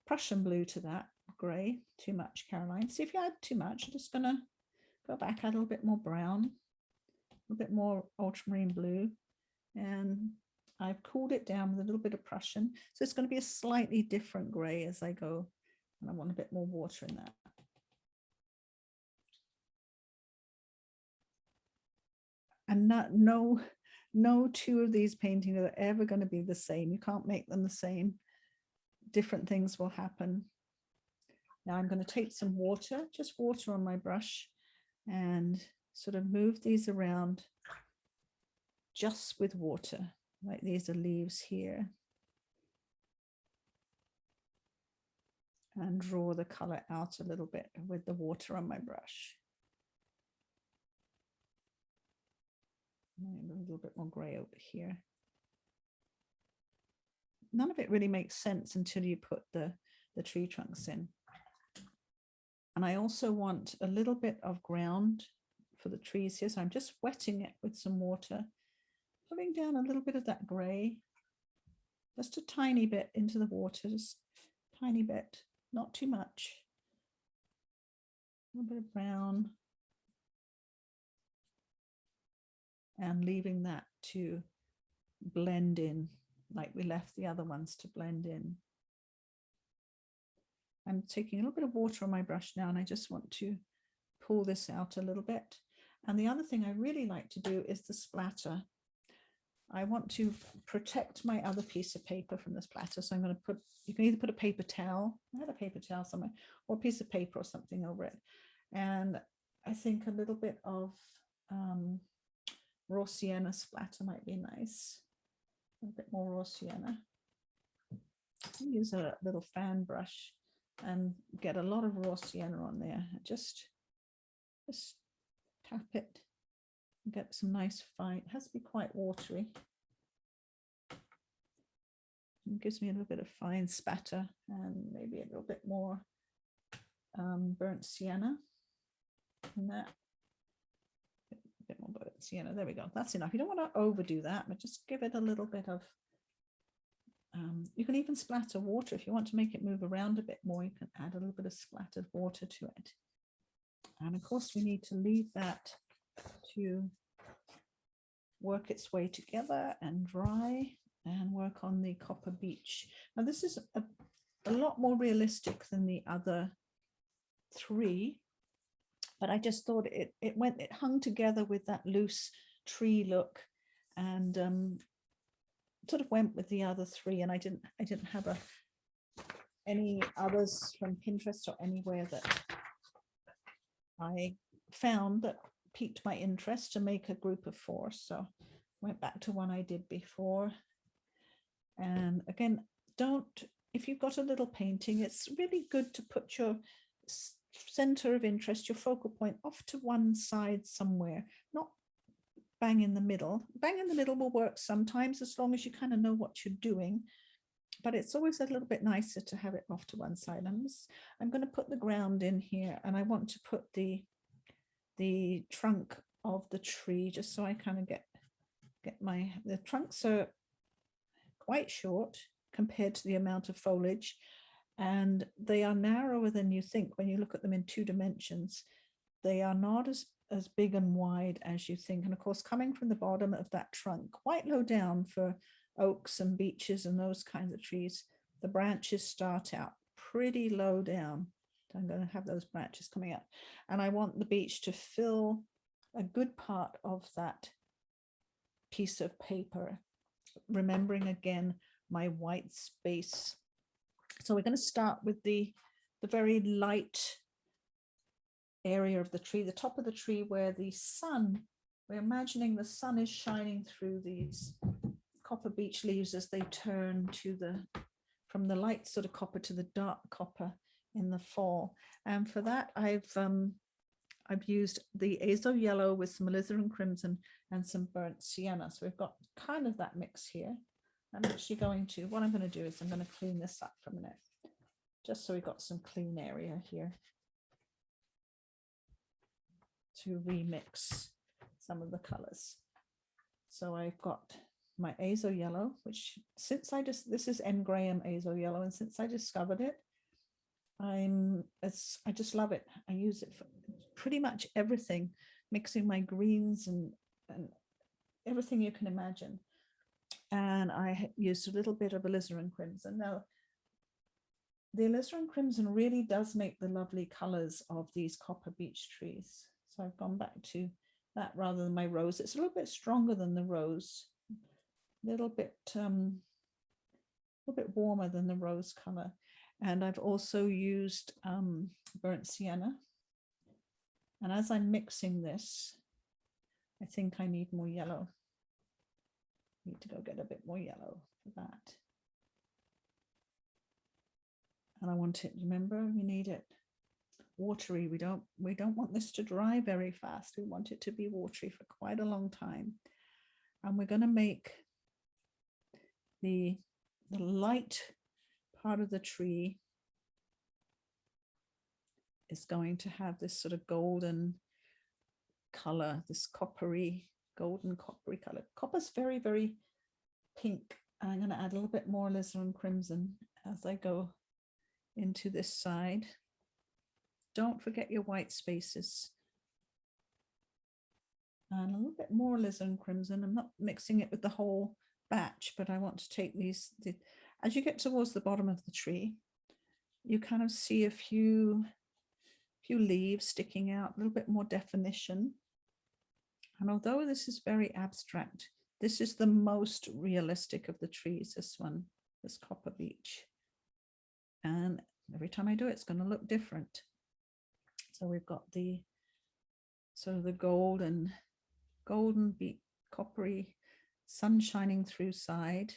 Prussian blue to that gray. Too much, Caroline. See, if you add too much, I'm just going to go back, add a little bit more brown, a little bit more ultramarine blue, and I've cooled it down with a little bit of Prussian. So it's going to be a slightly different gray as I go. And I want a bit more water in that. And no two of these paintings are ever going to be the same. You can't make them the same. Different things will happen. Now I'm going to take some water, just water on my brush, and sort of move these around just with water. Like these are leaves here. And draw the color out a little bit with the water on my brush. A little bit more gray over here. None of it really makes sense until you put the tree trunks in. And I also want a little bit of ground for the trees here. So I'm just wetting it with some water, putting down a little bit of that gray, just a tiny bit into the water, just a tiny bit, not too much. A little bit of brown. And leaving that to blend in like we left the other ones to blend in. I'm taking a little bit of water on my brush now, and I just want to pull this out a little bit. And the other thing I really like to do is the splatter. I want to protect my other piece of paper from the splatter. So I'm going to put, you can either put a paper towel, I had a paper towel somewhere, or a piece of paper or something over it. And I think a little bit of raw sienna splatter might be nice. A bit more raw sienna. Use a little fan brush and get a lot of raw sienna on there. Just tap it and get some nice fine. It has to be quite watery. It gives me a little bit of fine spatter and maybe a little bit more burnt sienna in that. A bit more burnt sienna. There we go. That's enough. You don't want to overdo that, but just give it a little bit of. You can even splatter water if you want to make it move around a bit more. You can add a little bit of splattered water to it. And of course, we need to leave that to work its way together and dry and work on the copper beech. Now, this is a lot more realistic than the other three, but I just thought it hung together with that loose tree look, and sort of went with the other three. And I didn't have any others from Pinterest or anywhere that I found that piqued my interest to make a group of 4. So went back to one I did before. And again, if you've got a little painting, it's really good to put your center of interest, your focal point, off to one side somewhere, not bang in the middle. Bang in the middle will work sometimes, as long as you kind of know what you're doing, but it's always a little bit nicer to have it off to one side. I'm going to put the ground in here, and I want to put the trunk of the tree, just so I kind of get the trunks are quite short compared to the amount of foliage, and they are narrower than you think when you look at them in 2 dimensions. They are not as big and wide as you think. And of course, coming from the bottom of that trunk, quite low down for oaks and beeches and those kinds of trees, the branches start out pretty low down. I'm going to have those branches coming up. And I want the beech to fill a good part of that piece of paper, remembering again my white space. So we're going to start with the very light area of the tree, the top of the tree, where the sun, we're imagining the sun is shining through these copper beech leaves as they turn from the light sort of copper to the dark copper in the fall. And for that, I've used the azo yellow with some alizarin crimson and some burnt sienna. So we've got kind of that mix here. I'm actually what I'm going to do is I'm going to clean this up for a minute, just so we've got some clean area here to remix some of the colors. So I've got my azo yellow, which this is N. Graham azo yellow, and since I discovered it, I just love it. I use it for pretty much everything, mixing my greens and everything you can imagine. And I used a little bit of alizarin crimson. Now, the alizarin crimson really does make the lovely colors of these copper beech trees. So I've gone back to that rather than my rose. It's a little bit stronger than the rose, a little bit warmer than the rose color. And I've also used burnt sienna. And as I'm mixing this, I think I need more yellow. I need to go get a bit more yellow for that. And I want it, remember, we need it watery. We don't want this to dry very fast. We want it to be watery for quite a long time. And we're going to make the light part of the tree is going to have this sort of golden color, this golden coppery color. Copper's very, very pink. And I'm going to add a little bit more alizarin crimson as I go into this side. Don't forget your white spaces. And a little bit more alizarin crimson. I'm not mixing it with the whole batch, but I want to take these, as you get towards the bottom of the tree, you kind of see a few leaves sticking out, a little bit more definition. And although this is very abstract, this is the most realistic of the trees, this one, this copper beech. And every time I do it, it's going to look different. So we've got the sort of the golden coppery sun shining through side.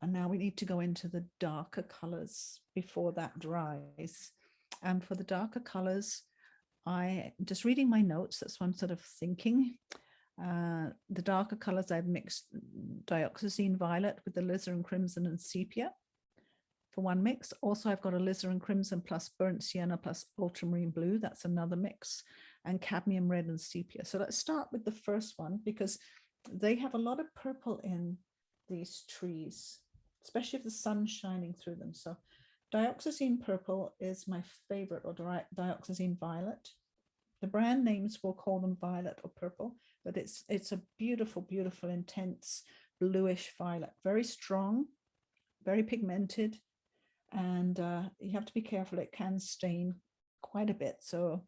And now we need to go into the darker colors before that dries. And for the darker colors, I'm just reading my notes. That's what I'm sort of thinking. The darker colors, I've mixed dioxazine violet with the alizarin crimson and sepia for one mix. Also, I've got alizarin crimson plus burnt sienna plus ultramarine blue. That's another mix. And cadmium red and sepia. So let's start with the first one because they have a lot of purple in these trees, especially if the sun's shining through them. So Dioxazine Purple is my favorite, or Dioxazine Violet. The brand names will call them violet or purple, but it's a beautiful, beautiful, intense bluish violet, very strong, very pigmented, and you have to be careful. It can stain quite a bit. So,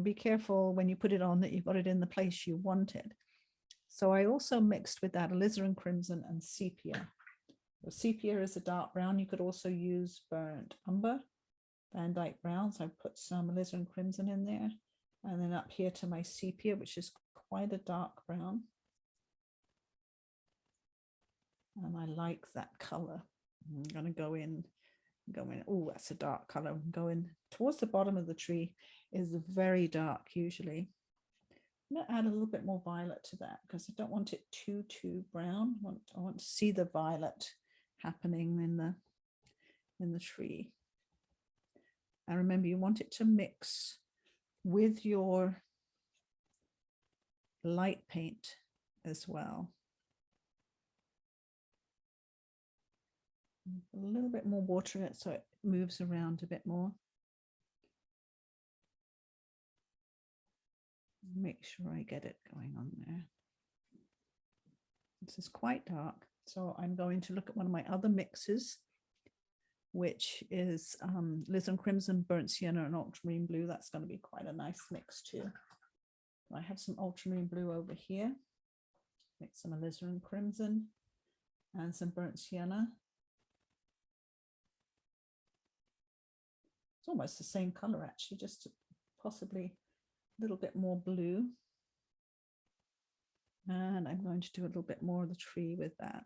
be careful when you put it on that you've got it in the place you want it. So I also mixed with that alizarin crimson and sepia. Sepia is a dark brown. You could also use burnt umber, Van Dyke brown. So I put some alizarin crimson in there. And then up here to my sepia, which is quite a dark brown. And I like that color. I'm going to go in. Oh, that's a dark color. Go in towards the bottom of the tree is very dark usually. I'm going to add a little bit more violet to that because I don't want it too brown. I want to see the violet happening in the tree. And remember, you want it to mix with your light paint as well. A little bit more water in it so it moves around a bit more. Make sure I get it going on there. This is quite dark, so I'm going to look at one of my other mixes, which is alizarin crimson, burnt sienna, and ultramarine blue. That's going to be quite a nice mix too. I have some ultramarine blue over here. Mix some alizarin crimson and some burnt sienna. It's almost the same color actually, just possibly a little bit more blue. And I'm going to do a little bit more of the tree with that.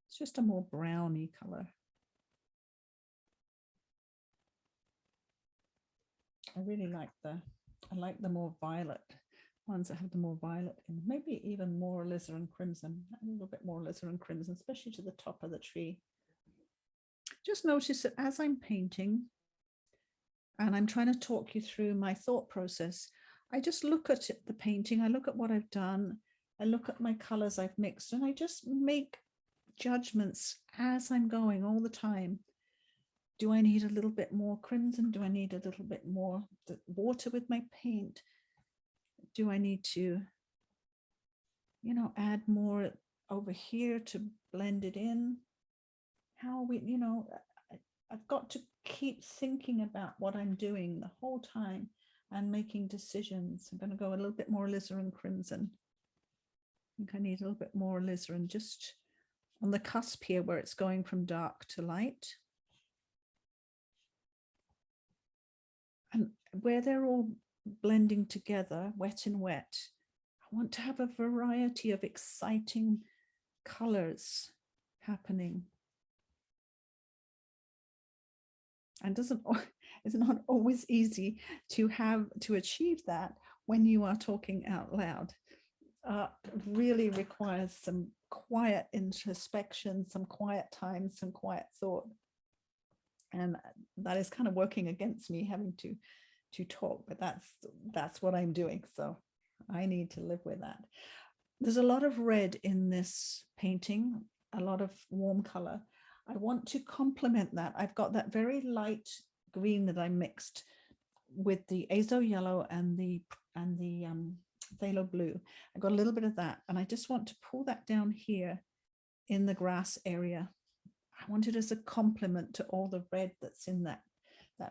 It's just a more browny color. I really like the more violet ones that have the more violet and maybe even more alizarin crimson, a little bit more alizarin crimson, especially to the top of the tree. Just notice that as I'm painting and I'm trying to talk you through my thought process, I just look at the painting, I look at what I've done, I look at my colors I've mixed, and I just make judgments as I'm going all the time. Do I need a little bit more crimson? Do I need a little bit more water with my paint? do I need to, you know, add more over here to blend it in? How are we, you know, I've got to keep thinking about what I'm doing the whole time and making decisions. I'm going to go a little bit more alizarin crimson. I think I need a little bit more alizarin just on the cusp here where it's going from dark to light. And where they're all blending together, wet and wet, I want to have a variety of exciting colors happening. And it's not always easy to achieve that when you are talking out loud. Really requires some quiet introspection, some quiet time, some quiet thought. And that is kind of working against me having to talk, but that's what I'm doing. So I need to live with that. There's a lot of red in this painting, a lot of warm color. I want to complement that. I've got that very light green that I mixed with the azo yellow and the phthalo blue. I got a little bit of that, and I just want to pull that down here in the grass area. I want it as a complement to all the red that's in that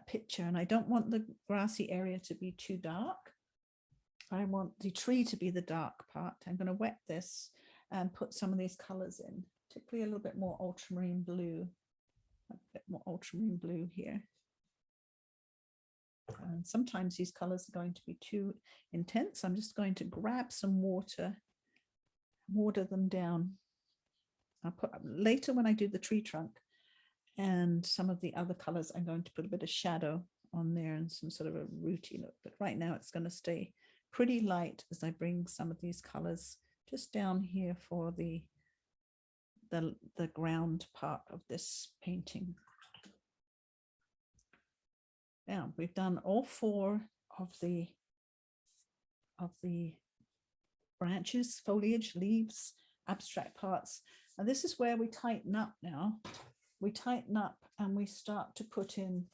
picture, and I don't want the grassy area to be too dark. I want the tree to be the dark part. I'm going to wet this and put some of these colors in, particularly a little bit more ultramarine blue, a bit more ultramarine blue here. And sometimes these colors are going to be too intense. I'm just going to grab some water them down. I'll put later when I do the tree trunk and some of the other colors, I'm going to put a bit of shadow on there and some sort of a rooty look. But right now it's going to stay pretty light as I bring some of these colors just down here for the ground part of this painting. Now we've done all four of the branches, foliage, leaves, abstract parts. And this is where we tighten up now. We tighten up and we start to put in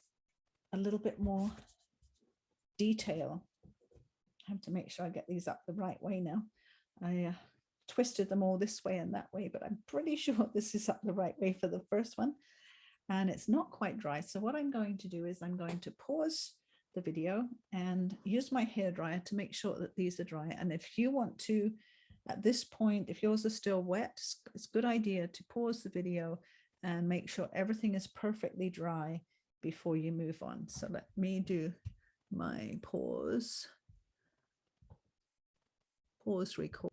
a little bit more detail. I have to make sure I get these up the right way now. I twisted them all this way and that way, but I'm pretty sure this is up the right way for the first one. And it's not quite dry. So what I'm going to do is I'm going to pause the video and use my hairdryer to make sure that these are dry. And if you want to, at this point, if yours are still wet, it's a good idea to pause the video and make sure everything is perfectly dry before you move on. So let me do my pause record.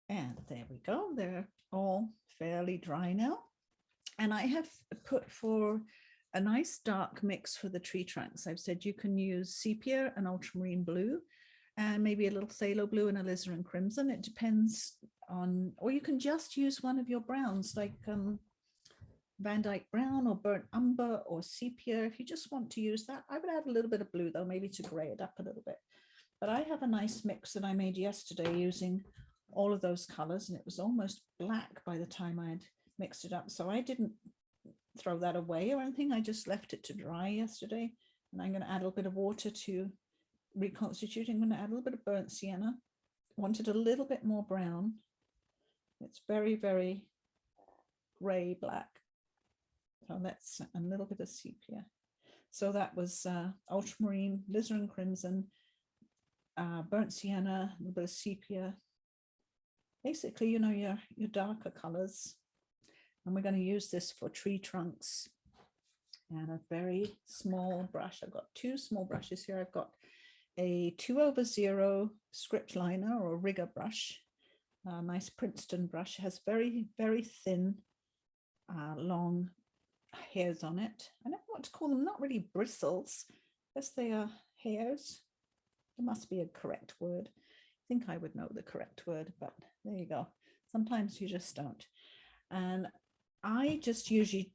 And there we go. They're all fairly dry now. And I have put for a nice dark mix for the tree trunks. I've said you can use sepia and ultramarine blue and maybe a little phthalo blue and alizarin crimson. It depends on, or you can just use one of your browns like Van Dyke brown or burnt umber or sepia. If you just want to use that, I would add a little bit of blue though, maybe to gray it up a little bit. But I have a nice mix that I made yesterday using all of those colors, and it was almost black by the time I had mixed it up. So I didn't throw that away or anything. I just left it to dry yesterday. And I'm going to add a little bit of water to reconstitute. I'm going to add a little bit of burnt sienna. Wanted a little bit more brown. It's very, very gray black. So that's a little bit of sepia. So that was ultramarine, alizarin crimson, burnt sienna, a little bit of sepia. Basically, you know, your darker colors. And we're going to use this for tree trunks and a very small brush. I've got two small brushes here. I've got a 2/0 script liner or rigger brush, a nice Princeton brush. It has very, very thin, long hairs on it. I don't know what to call them, not really bristles. Yes, they are hairs. There must be a correct word. I think I would know the correct word, but there you go. Sometimes you just don't. And I just usually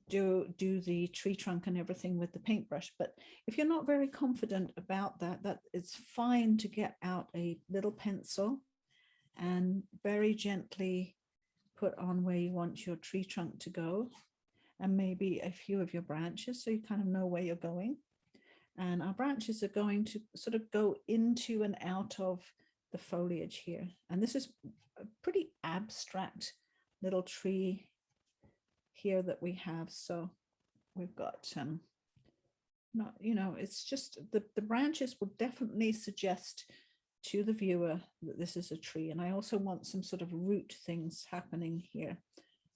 do the tree trunk and everything with the paintbrush, but if you're not very confident about that, it's fine to get out a little pencil and very gently put on where you want your tree trunk to go, and maybe a few of your branches so you kind of know where you're going. And our branches are going to sort of go into and out of the foliage here. And this is a pretty abstract little tree here that we have. So we've got not, you know, it's just the branches will definitely suggest to the viewer that this is a tree. And I also want some sort of root things happening here,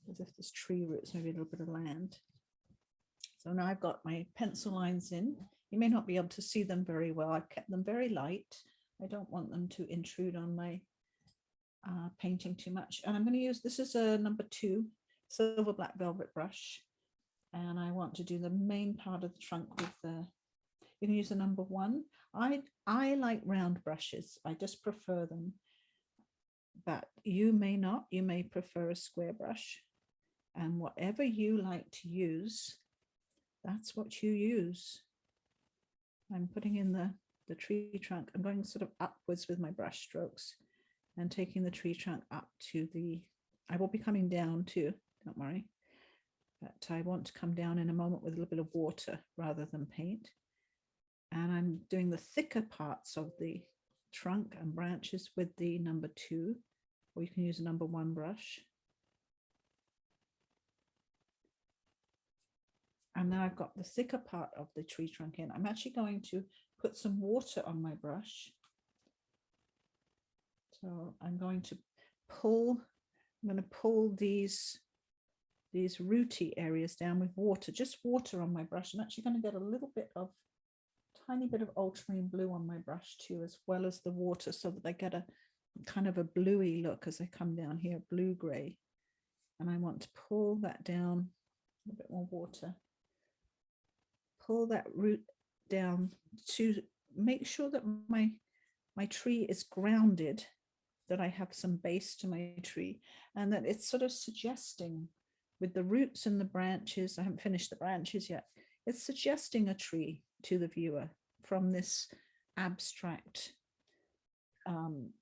as if there's tree roots, maybe a little bit of land. So now I've got my pencil lines in. You may not be able to see them very well. I've kept them very light. I don't want them to intrude on my painting too much. And I'm going to use, this is a number 2 silver black velvet brush. And I want to do the main part of the trunk with the, you can use the number 1. I like round brushes. I just prefer them. But you may not, you may prefer a square brush. And whatever you like to use, that's what you use. I'm putting in the tree trunk. I'm going sort of upwards with my brush strokes and taking the tree trunk up to the, I will be coming down too, don't worry. But I want to come down in a moment with a little bit of water rather than paint. And I'm doing the thicker parts of the trunk and branches with the number 2, or you can use a number 1 brush. And now I've got the thicker part of the tree trunk in. I'm actually going to put some water on my brush. So I'm going to pull these rooty areas down with water, just water on my brush. I'm actually going to get a little bit of, tiny bit of ultramarine blue on my brush too, as well as the water, so that I get a kind of a bluey look as I come down here, blue gray. And I want to pull that down, a bit more water. Pull that root down to make sure that my tree is grounded, that I have some base to my tree, and that it's sort of suggesting with the roots and the branches. I haven't finished the branches yet. It's suggesting a tree to the viewer from this abstract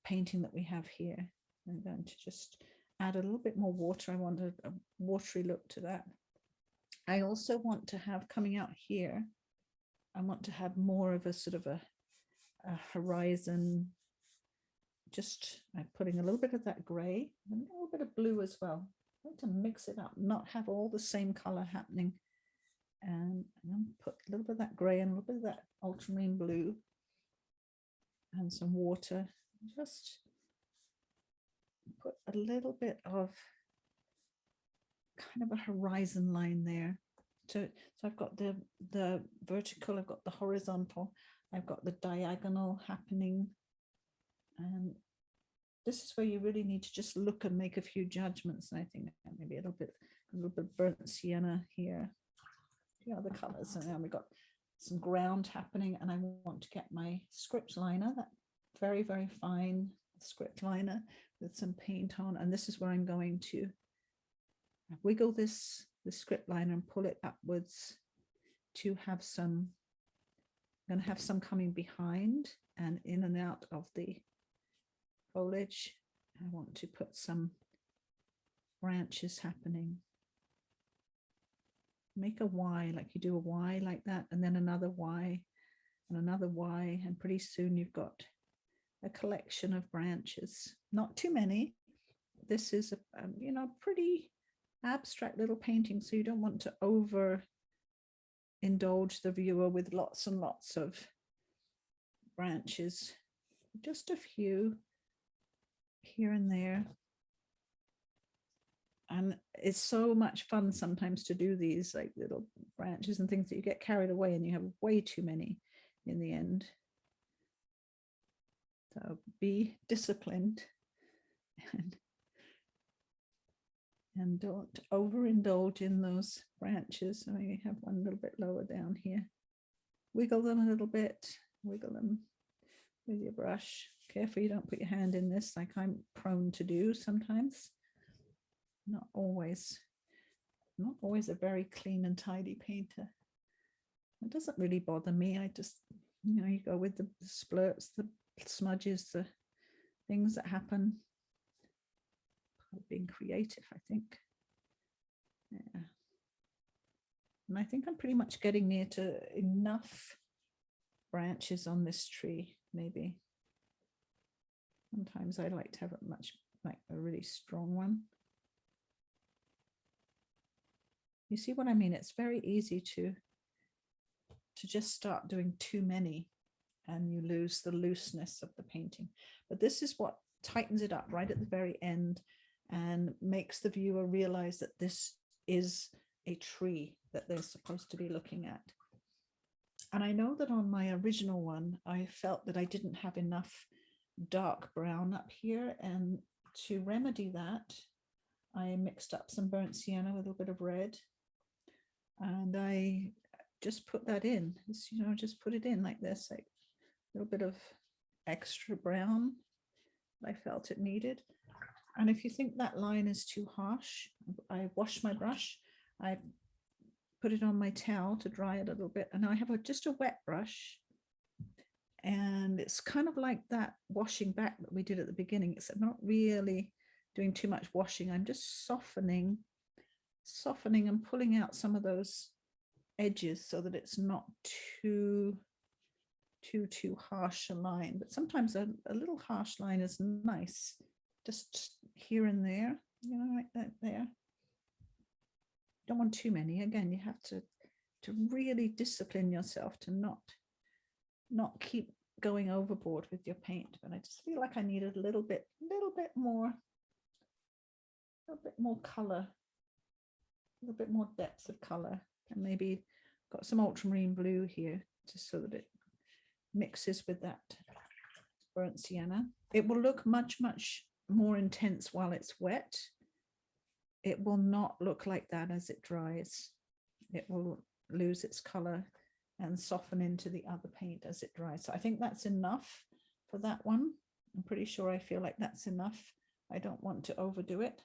painting that we have here. I'm going to just add a little bit more water. I want a watery look to that. I also want to have, coming out here, I want to have more of a sort of a horizon. Just I'm putting a little bit of that gray and a little bit of blue as well. I want to mix it up, not have all the same color happening. And I'm going to put a little bit of that gray and a little bit of that ultramarine blue and some water. Just put a little bit of kind of a horizon line there. So I've got the vertical, I've got the horizontal, I've got the diagonal happening. And this is where you really need to just look and make a few judgments. And I think maybe a little bit burnt sienna here. The other colors, and then we got some ground happening. And I want to get my script liner, that very, very fine script liner with some paint on. And this is where I'm going to wiggle the script liner and pull it upwards to have some, I'm going to have some coming behind and in and out of the foliage. I want to put some branches happening. Make a Y, like you do a Y like that, and then another Y and another Y, and pretty soon you've got a collection of branches. Not too many. This is a you know, pretty abstract little painting, so you don't want to over indulge the viewer with lots and lots of branches. Just a few here and there. And it's so much fun sometimes to do these like little branches and things that you get carried away and you have way too many in the end. So be disciplined and don't overindulge in those branches. So you have one a little bit lower down here. Wiggle them a little bit, wiggle them with your brush. Careful you don't put your hand in this like I'm prone to do sometimes. Not always a very clean and tidy painter. It doesn't really bother me. I just, you know, you go with the splurts, the smudges, the things that happen. Being creative, I think. Yeah. And I think I'm pretty much getting near to enough branches on this tree, maybe. Sometimes I like to have it much like a really strong one. You see what I mean? It's very easy to just start doing too many and you lose the looseness of the painting. But this is what tightens it up right at the very end and makes the viewer realize that this is a tree that they're supposed to be looking at. And I know that on my original one, I felt that I didn't have enough dark brown up here. And to remedy that, I mixed up some burnt sienna with a little bit of red. And I just put that in, just put it in like this, like a little bit of extra brown I felt it needed. And if you think that line is too harsh, I wash my brush, I put it on my towel to dry it a little bit, and I have just a wet brush, and it's kind of like that washing back that we did at the beginning, except not really doing too much washing. I'm just softening and pulling out some of those edges so that it's not too harsh a line. But sometimes a little harsh line is nice, just here and there, like that there. Don't want too many. Again, you have to really discipline yourself to not keep going overboard with your paint. But I just feel like I needed a little bit more color, a little bit more depth of color, and maybe got some ultramarine blue here just so that it mixes with that burnt sienna. It will look much more intense while it's wet. It will not look like that as it dries. It will lose its color and soften into the other paint as it dries. So I think that's enough for that one. I'm pretty sure I feel like that's enough. I don't want to overdo it.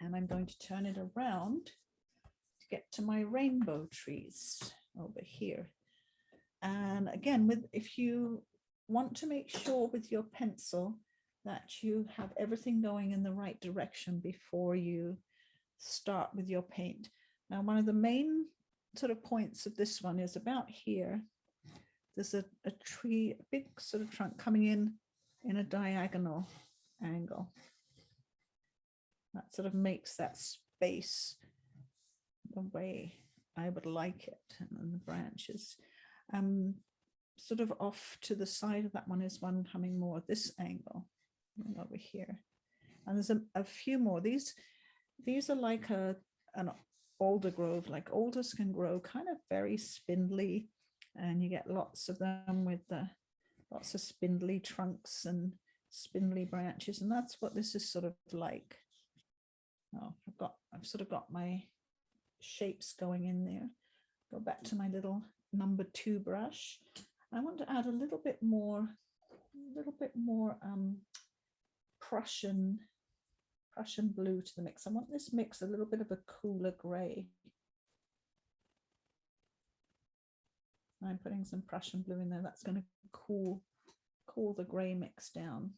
And I'm going to turn it around to get to my rainbow trees over here. And again, if you want to make sure with your pencil that you have everything going in the right direction before you start with your paint. Now, one of the main sort of points of this one is about here. There's a tree, a big sort of trunk coming in a diagonal angle. That sort of makes that space the way I would like it. And the branches. Sort of off to the side of that one is one coming more this angle over here. And there's a few more. These are like an alder grove, like alders can grow kind of very spindly, and you get lots of them with lots of spindly trunks and spindly branches, and that's what this is sort of like. Oh, I've sort of got my shapes going in there. Go back to my little number 2 brush. I want to add a little bit more Prussian blue to the mix. I want this mix a little bit of a cooler gray. I'm putting some Prussian blue in there. That's going to cool the gray mix down.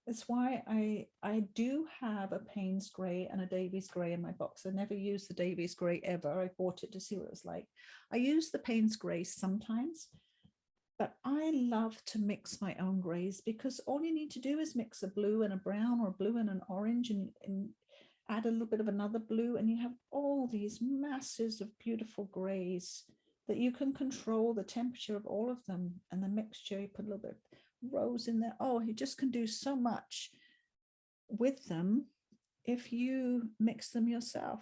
That's why I do have a Payne's Grey and a Davies Grey in my box. I never use the Davies Grey ever. I bought it to see what it was like. I use the Payne's Grey sometimes, but I love to mix my own greys, because all you need to do is mix a blue and a brown or a blue and an orange and add a little bit of another blue, and you have all these masses of beautiful greys that you can control the temperature of all of them, and the mixture, you put a little bit rose in there. Oh, you just can do so much with them if you mix them yourself.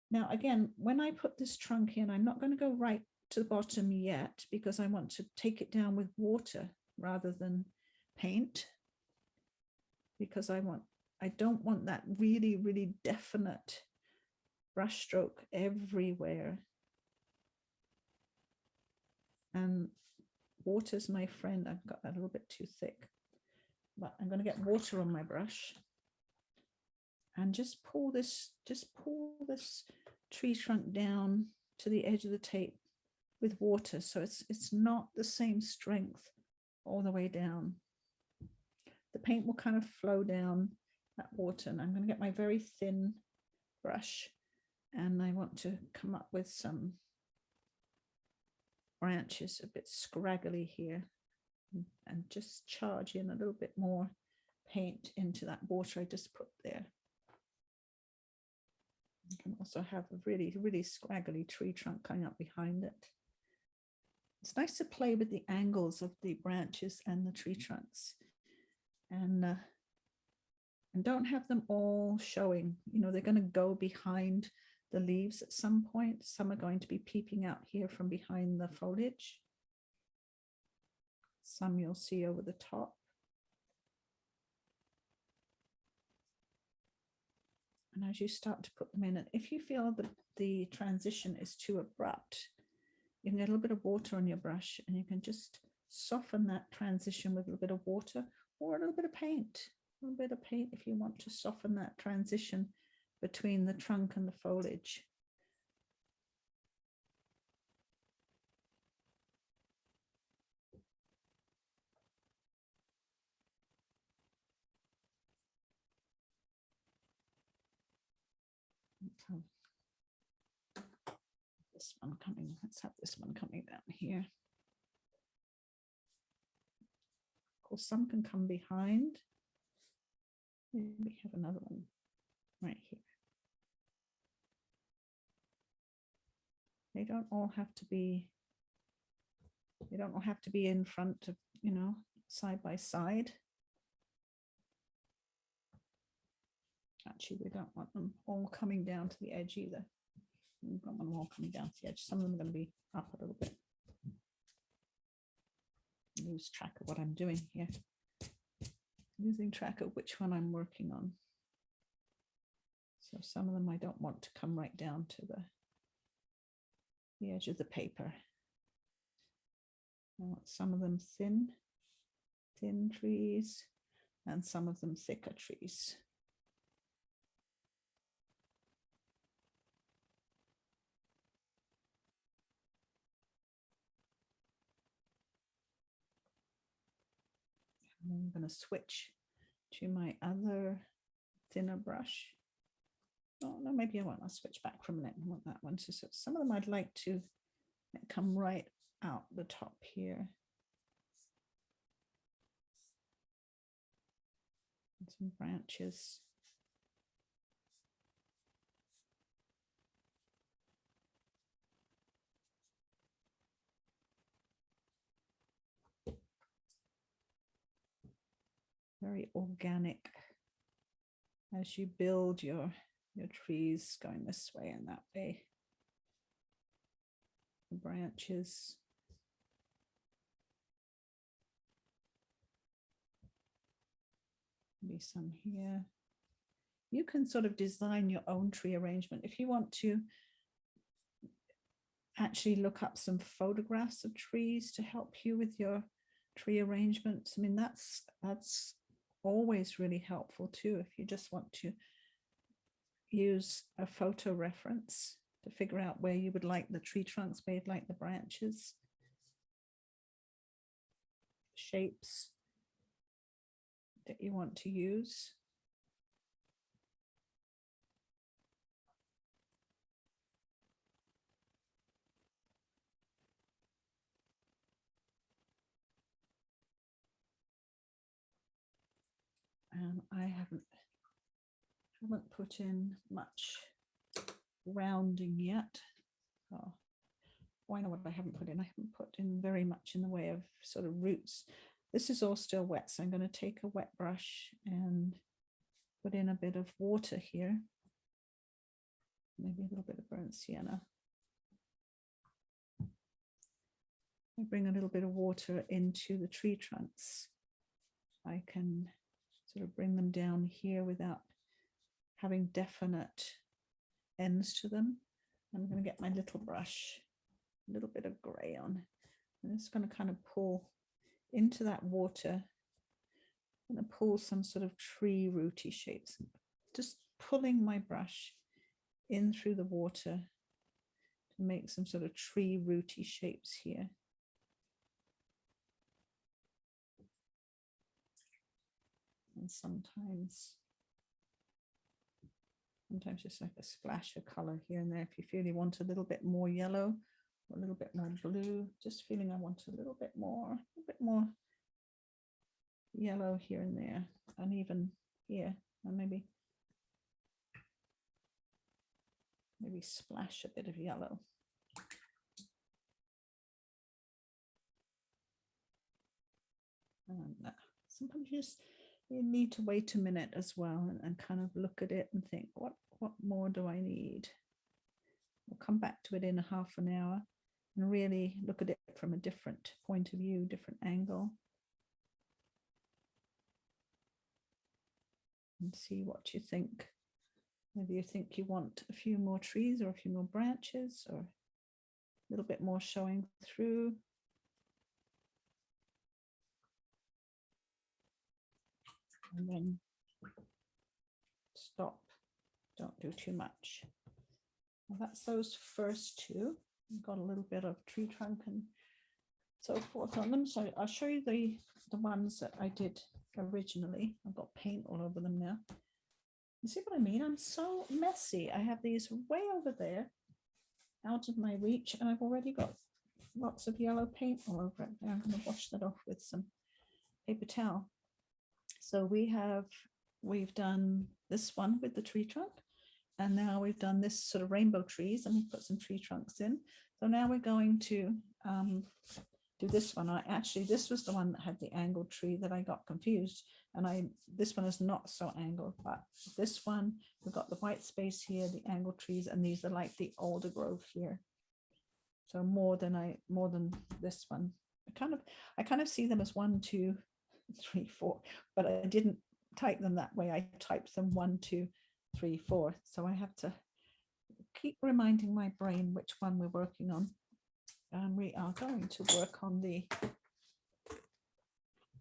Now, again, when I put this trunk in, I'm not going to go right to the bottom yet, because I want to take it down with water rather than paint, because I don't want that really definite brush stroke everywhere. And water's my friend. I've got that a little bit too thick, but I'm going to get water on my brush and just pull this tree trunk down to the edge of the tape with water, so it's not the same strength all the way down. The paint will kind of flow down that water, and I'm going to get my very thin brush And I want to come up with some branches a bit scraggly here, and just charge in a little bit more paint into that water I just put there. You can also have a really, really scraggly tree trunk coming up behind it. It's nice to play with the angles of the branches and the tree trunks, and don't have them all showing. You know, they're going to go behind the leaves at some point. Some are going to be peeping out here from behind the foliage. Some you'll see over the top. And as you start to put them in, and if you feel that the transition is too abrupt, you can get a little bit of water on your brush and you can just soften that transition with a little bit of water or a little bit of paint. A little bit of paint if you want to soften that transition between the trunk and the foliage. This one coming, let's have this one coming down here. Of course, some can come behind. We have another one right here. They don't all have to be, they don't all have to be in front of, you know, side by side. Actually, we don't want them all coming down to the edge either. We don't want them all coming down to the edge. Some of them are going to be up a little bit. Lose track of what I'm doing here. Losing track of which one I'm working on. So some of them I don't want to come right down to the edge of the paper. I want some of them thin trees, and some of them thicker trees. I'm going to switch to my other thinner brush. Oh, no, maybe I won't. I'll switch back for a minute. I want that one. So some of them I'd like to come right out the top here. And some branches. Very organic as you build your trees going this way and that way. The branches. Maybe some here. You can sort of design your own tree arrangement. If you want to actually look up some photographs of trees to help you with your tree arrangements, I mean, that's always really helpful too, if you just want to use a photo reference to figure out where you would like the tree trunks, where you'd like the branches, shapes that you want to use. And I haven't put in much rounding yet. Oh, I know what I haven't put in. I haven't put in very much in the way of sort of roots. This is all still wet, so I'm going to take a wet brush and put in a bit of water here. Maybe a little bit of burnt sienna. I bring a little bit of water into the tree trunks. I can sort of bring them down here without having definite ends to them. I'm going to get my little brush, a little bit of gray on. I'm just going to kind of pull into that water. I'm going to pull some sort of tree rooty shapes. Just pulling my brush in through the water to make some sort of tree rooty shapes here. And sometimes Sometimes just like a splash of color here and there. If you feel you want a little bit more yellow or a little bit more blue, just feeling I want a little bit more yellow here and there, and even here, and maybe splash a bit of yellow. And sometimes you need to wait a minute as well and kind of look at it and think, what more do I need? We'll come back to it in a half an hour and really look at it from a different point of view, different angle, and see what you think. Maybe you think you want a few more trees or a few more branches or a little bit more showing through. And then stop, don't do too much. Well, that's those first two. We've got a little bit of tree trunk and so forth on them. So I'll show you the ones that I did originally. I've got paint all over them now. You see what I mean? I'm so messy. I have these way over there, out of my reach, and I've already got lots of yellow paint all over it. I'm going to wash that off with some paper towel. So we've done this one with the tree trunk, and now we've done this sort of rainbow trees, and we've put some tree trunks in. So now we're going to do this one. This was the one that had the angled tree that I got confused, and this one is not so angled, but this one, we've got the white space here, the angled trees, and these are like the older growth here. So more than this one. I kind of see them as 1, 2, 3, 4, but I didn't type them that way. I typed them 1, 2, 3, 4. So I have to keep reminding my brain which one we're working on. And we are going to work on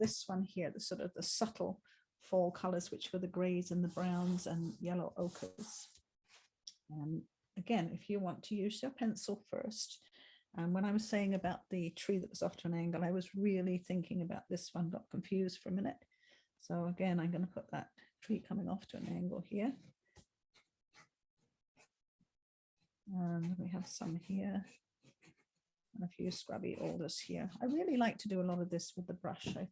this one here, the sort of the subtle fall colors, which were the grays and the browns and yellow ochres. And again, if you want to use your pencil first, and when I was saying about the tree that was off to an angle, I was really thinking about this one, got confused for a minute. So again, I'm going to put that tree coming off to an angle here. And we have some here. And a few scrubby alders here. I really like to do a lot of this with the brush. I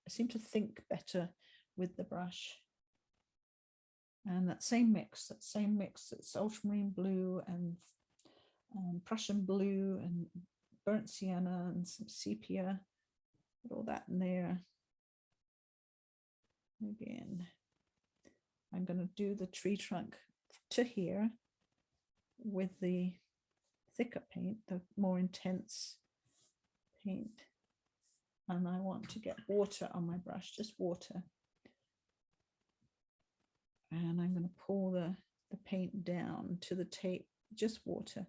seem to think better with the brush. And that same mix, it's ultramarine blue and Prussian blue and burnt sienna and some sepia. Put all that in there. Again, I'm going to do the tree trunk to here with the thicker paint, the more intense paint. And I want to get water on my brush, just water. And I'm going to pull the paint down to the tape, just water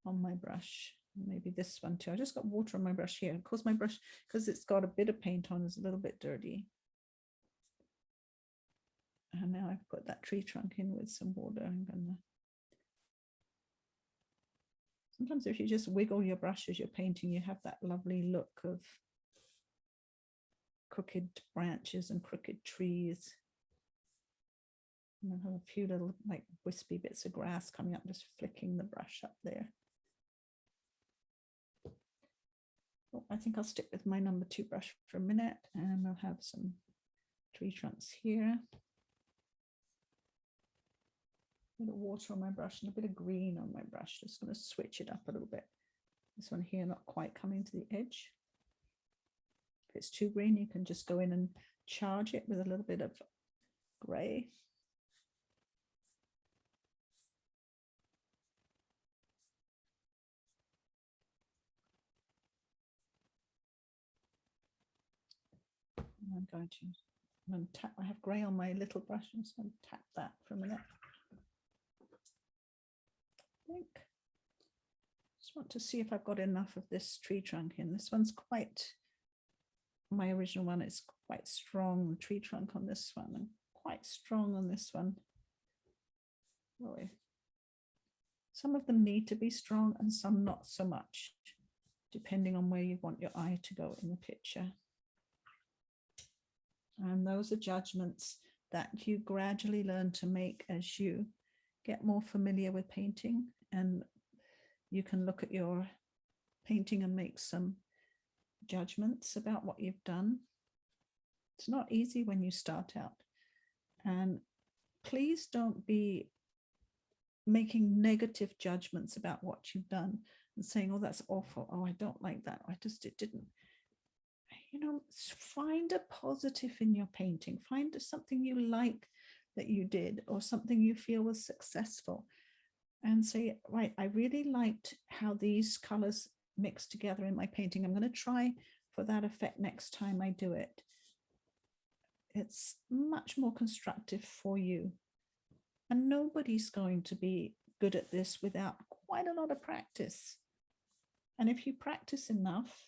on my brush. Maybe this one too. I just got water on my brush here. Of course, my brush, because it's got a bit of paint on, is a little bit dirty. And now I've put that tree trunk in with some water. I'm going to sometimes if you just wiggle your brush as you're painting, you have that lovely look of crooked branches and crooked trees. And I have a few little like wispy bits of grass coming up, just flicking the brush up there. Oh, I think I'll stick with my number 2 brush for a minute, and I'll have some tree trunks here. A bit of water on my brush and a bit of green on my brush. Just going to switch it up a little bit. This one here not quite coming to the edge. If it's too green, you can just go in and charge it with a little bit of gray. I'm going to tap. I have gray on my little brush. I'm just going to tap that for a minute. Just want to see if I've got enough of this tree trunk in. This one's quite, my original one is quite strong, the tree trunk on this one, and quite strong on this one. Boy. Some of them need to be strong and some not so much, depending on where you want your eye to go in the picture. And those are judgments that you gradually learn to make as you get more familiar with painting, and you can look at your painting and make some judgments about what you've done. It's not easy when you start out. And please don't be making negative judgments about what you've done and saying, oh, that's awful. Oh, I don't like that. It didn't. You know, find a positive in your painting. Find something you like that you did, or something you feel was successful, and say, right, I really liked how these colors mixed together in my painting. I'm going to try for that effect next time I do it. It's much more constructive for you. And nobody's going to be good at this without quite a lot of practice. And if you practice enough,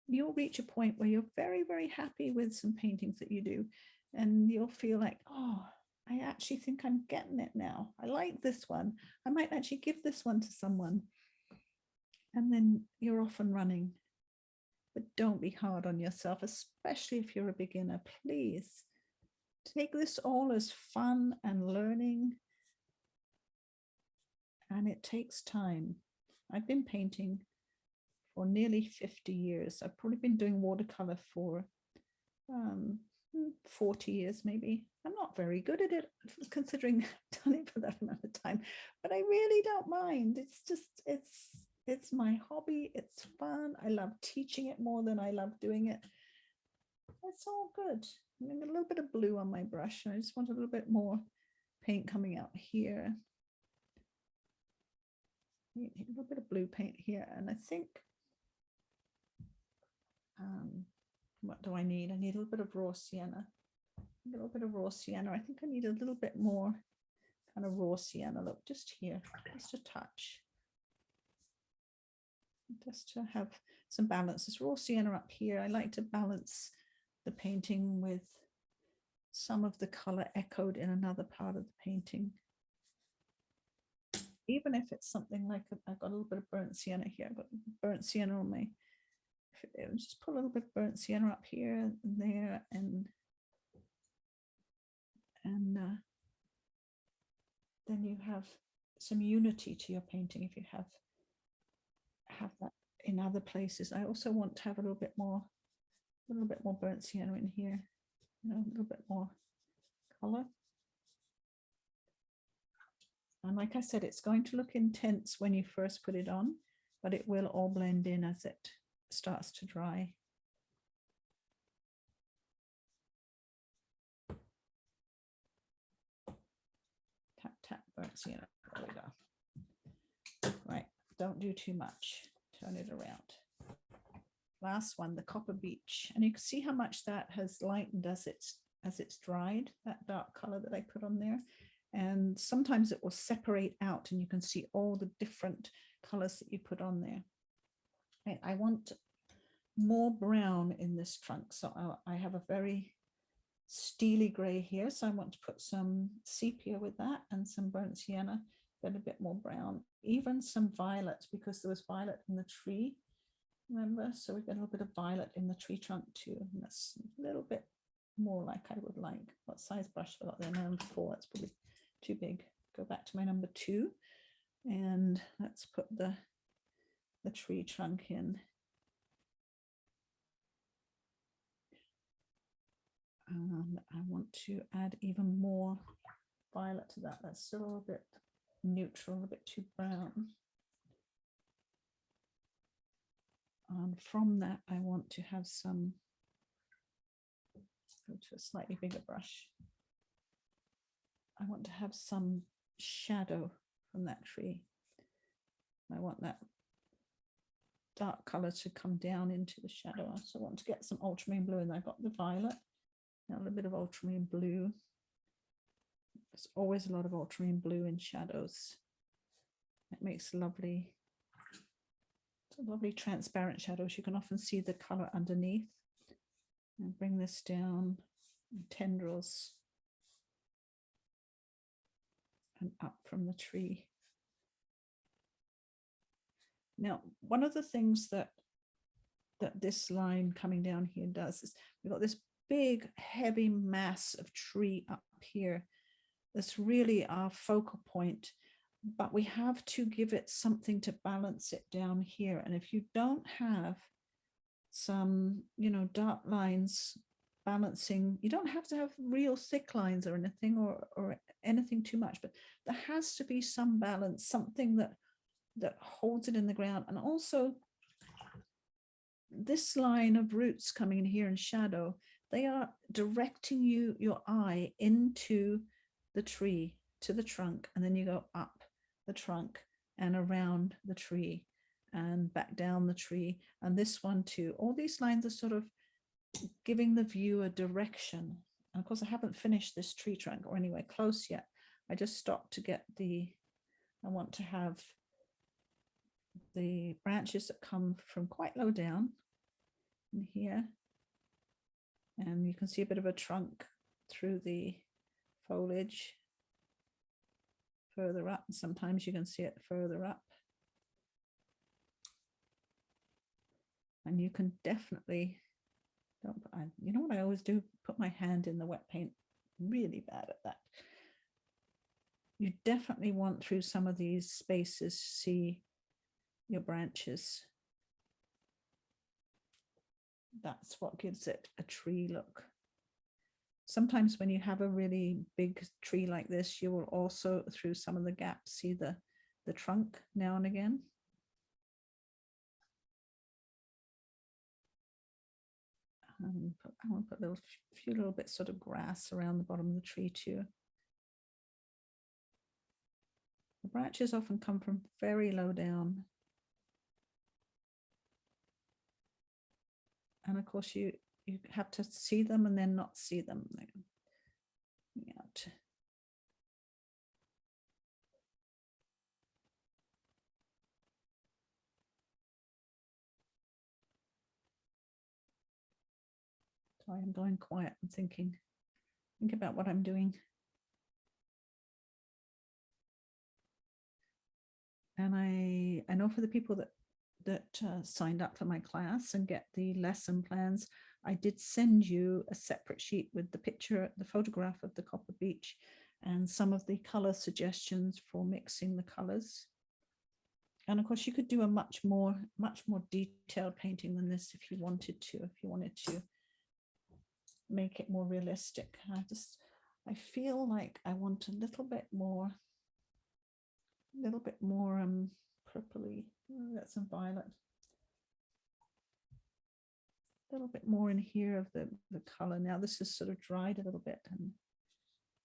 you'll reach a point where you're very, very happy with some paintings that you do. And you'll feel like, oh, I actually think I'm getting it now. I like this one. I might actually give this one to someone. And then you're off and running. But don't be hard on yourself, especially if you're a beginner. Please take this all as fun and learning. And it takes time. I've been painting for nearly 50 years. I've probably been doing watercolor for 40 years maybe. I'm not very good at it, considering I've done it for that amount of time, but I really don't mind. It's just, it's my hobby. It's fun. I love teaching it more than I love doing it. It's all good. I'm getting a little bit of blue on my brush. I just want a little bit more paint coming out here. A little bit of blue paint here. And I think, what do I need? I need a little bit of raw sienna. A little bit of raw sienna. I think I need a little bit more kind of raw sienna. Look, just here, just a touch. Just to have some balance. There's raw sienna up here. I like to balance the painting with some of the color echoed in another part of the painting. Even if it's something like, I've got a little bit of burnt sienna here. I've got burnt sienna on my, just put a little bit of burnt sienna up here and there, and then you have some unity to your painting if you have that in other places. I also want to have a little bit more burnt sienna in here, you know, a little bit more color. And like I said, it's going to look intense when you first put it on, but it will all blend in as it starts to dry. Tap, tap, burnt sienna. There we go. Right, don't do too much. Turn it around. Last one, the copper beech. And you can see how much that has lightened as it's dried, that dark color that I put on there. And sometimes it will separate out and you can see all the different colors that you put on there. I want more brown in this trunk. So I have a very steely gray here. So I want to put some sepia with that and some burnt sienna, then a bit more brown, even some violet, because there was violet in the tree. Remember? So we've got a little bit of violet in the tree trunk too. And that's a little bit more like I would like. What size brush have I got there? Number 4. That's probably too big. Go back to my number 2 and let's put the tree trunk in. And I want to add even more violet to that. That's still a little bit neutral, a bit too brown. And from that, I want to have some, go to a slightly bigger brush. I want to have some shadow from that tree. I want that dark color to come down into the shadow. I also want to get some ultramarine blue, and I've got the violet. Now a little bit of ultramarine blue. There's always a lot of ultramarine blue in shadows. It makes lovely, lovely transparent shadows. You can often see the color underneath. And bring this down, tendrils, and up from the tree. Now, one of the things that this line coming down here does is we've got this big, heavy mass of tree up here. that's really our focal point, but we have to give it something to balance it down here. And if you don't have some, you know, dark lines balancing, you don't have to have real thick lines or anything, or anything too much, but there has to be some balance, something that holds it in the ground. And also this line of roots coming in here in shadow, they are directing your eye into the tree, to the trunk, and then you go up the trunk and around the tree and back down the tree, and this one too. All these lines are sort of giving the viewer direction. And of course, I haven't finished this tree trunk, or anywhere close yet. I just stopped to get I want to have the branches that come from quite low down in here. And you can see a bit of a trunk through the foliage further up. Sometimes you can see it further up. And you can definitely, you know what I always do? Put my hand in the wet paint. Really bad at that. You definitely want through some of these spaces see your branches. That's what gives it a tree look. Sometimes when you have a really big tree like this, you will also, through some of the gaps, see the trunk now and again. I want to put a few little bits sort of grass around the bottom of the tree too. The branches often come from very low down. And of course you have to see them and then not see them. Sorry, I'm going quiet and think about what I'm doing. And I know for the people that signed up for my class and get the lesson plans, I did send you a separate sheet with the picture, the photograph of the Copper Beech, and some of the color suggestions for mixing the colors. And of course, you could do a much more detailed painting than this if you wanted to make it more realistic. I feel like I want a little bit more purpley. Oh, that's some violet. A little bit more in here of the color. Now this is sort of dried a little bit, and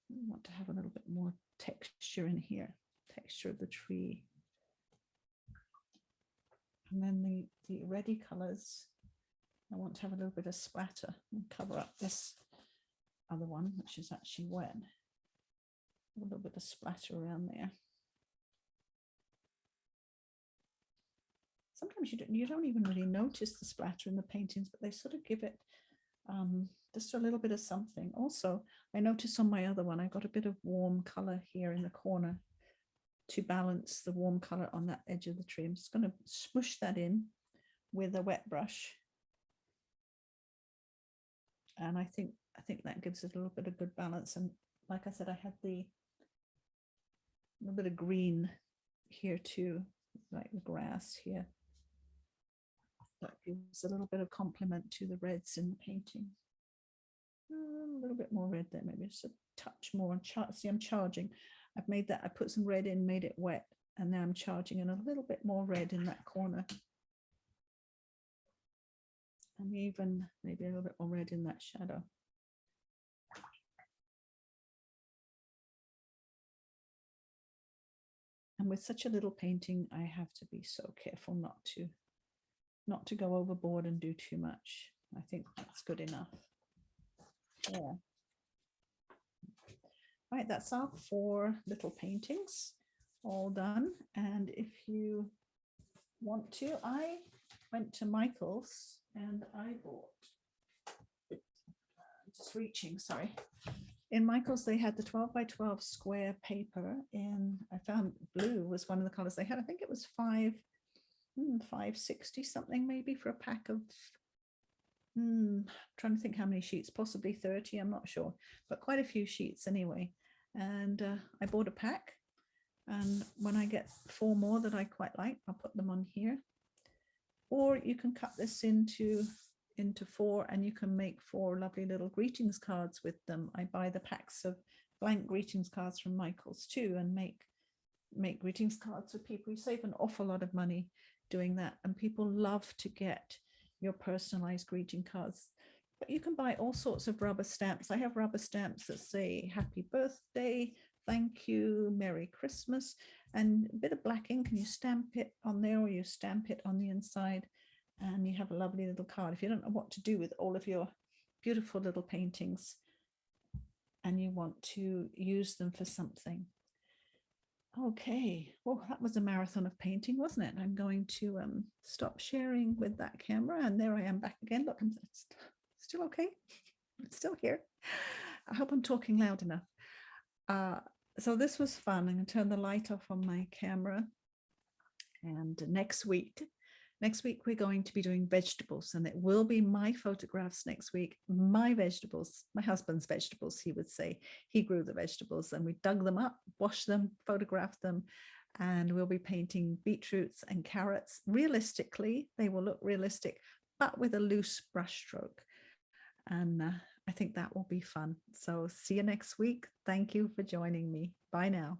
I want to have a little bit more texture in here, texture of the tree. And then the reddy colors, I want to have a little bit of splatter and cover up this other one, which is actually wet. A little bit of splatter around there. Sometimes you don't even really notice the splatter in the paintings, but they sort of give it just a little bit of something. Also, I noticed on my other one, I got a bit of warm color here in the corner to balance the warm color on that edge of the tree. I'm just going to smush that in with a wet brush. And I think that gives it a little bit of good balance. And like I said, I had a little bit of green here too, like the grass here. That gives a little bit of complement to the reds in the painting. A little bit more red there, maybe just a touch more. See, I'm charging. I've made that, I put some red in, made it wet, and now I'm charging in a little bit more red in that corner. And even maybe a little bit more red in that shadow. And with such a little painting, I have to be so careful not to go overboard and do too much. I think that's good enough. Yeah. Right, that's our 4 little paintings all done. And if you want to, I went to Michael's and I bought, just reaching, sorry. In Michael's, they had the 12 by 12 square paper in, I found blue was one of the colors they had. I think it was $5.60 something maybe for a pack of, trying to think how many sheets, possibly 30, I'm not sure, but quite a few sheets anyway. And I bought a pack. And when I get 4 more that I quite like, I'll put them on here. Or you can cut this into 4 and you can make 4 lovely little greetings cards with them. I buy the packs of blank greetings cards from Michael's too and make greetings cards for people. You save an awful lot of money doing that, and people love to get your personalized greeting cards. But you can buy all sorts of rubber stamps. I have rubber stamps that say happy birthday, thank you, Merry Christmas, and a bit of black ink, and you stamp it on there or you stamp it on the inside, and you have a lovely little card. If you don't know what to do with all of your beautiful little paintings and you want to use them for something. Okay, well, that was a marathon of painting, wasn't it? I'm going to stop sharing with that camera, and there I am back again. Look, I'm still okay. It's still here. I hope I'm talking loud enough. So this was fun. I'm going to turn the light off on my camera. And next week we're going to be doing vegetables, and it will be my photographs next week. My vegetables, my husband's vegetables, he would say. He grew the vegetables, and we dug them up, washed them, photographed them, and we'll be painting beetroots and carrots. Realistically, they will look realistic, but with a loose brush stroke. And I think that will be fun. So see you next week. Thank you for joining me. Bye now.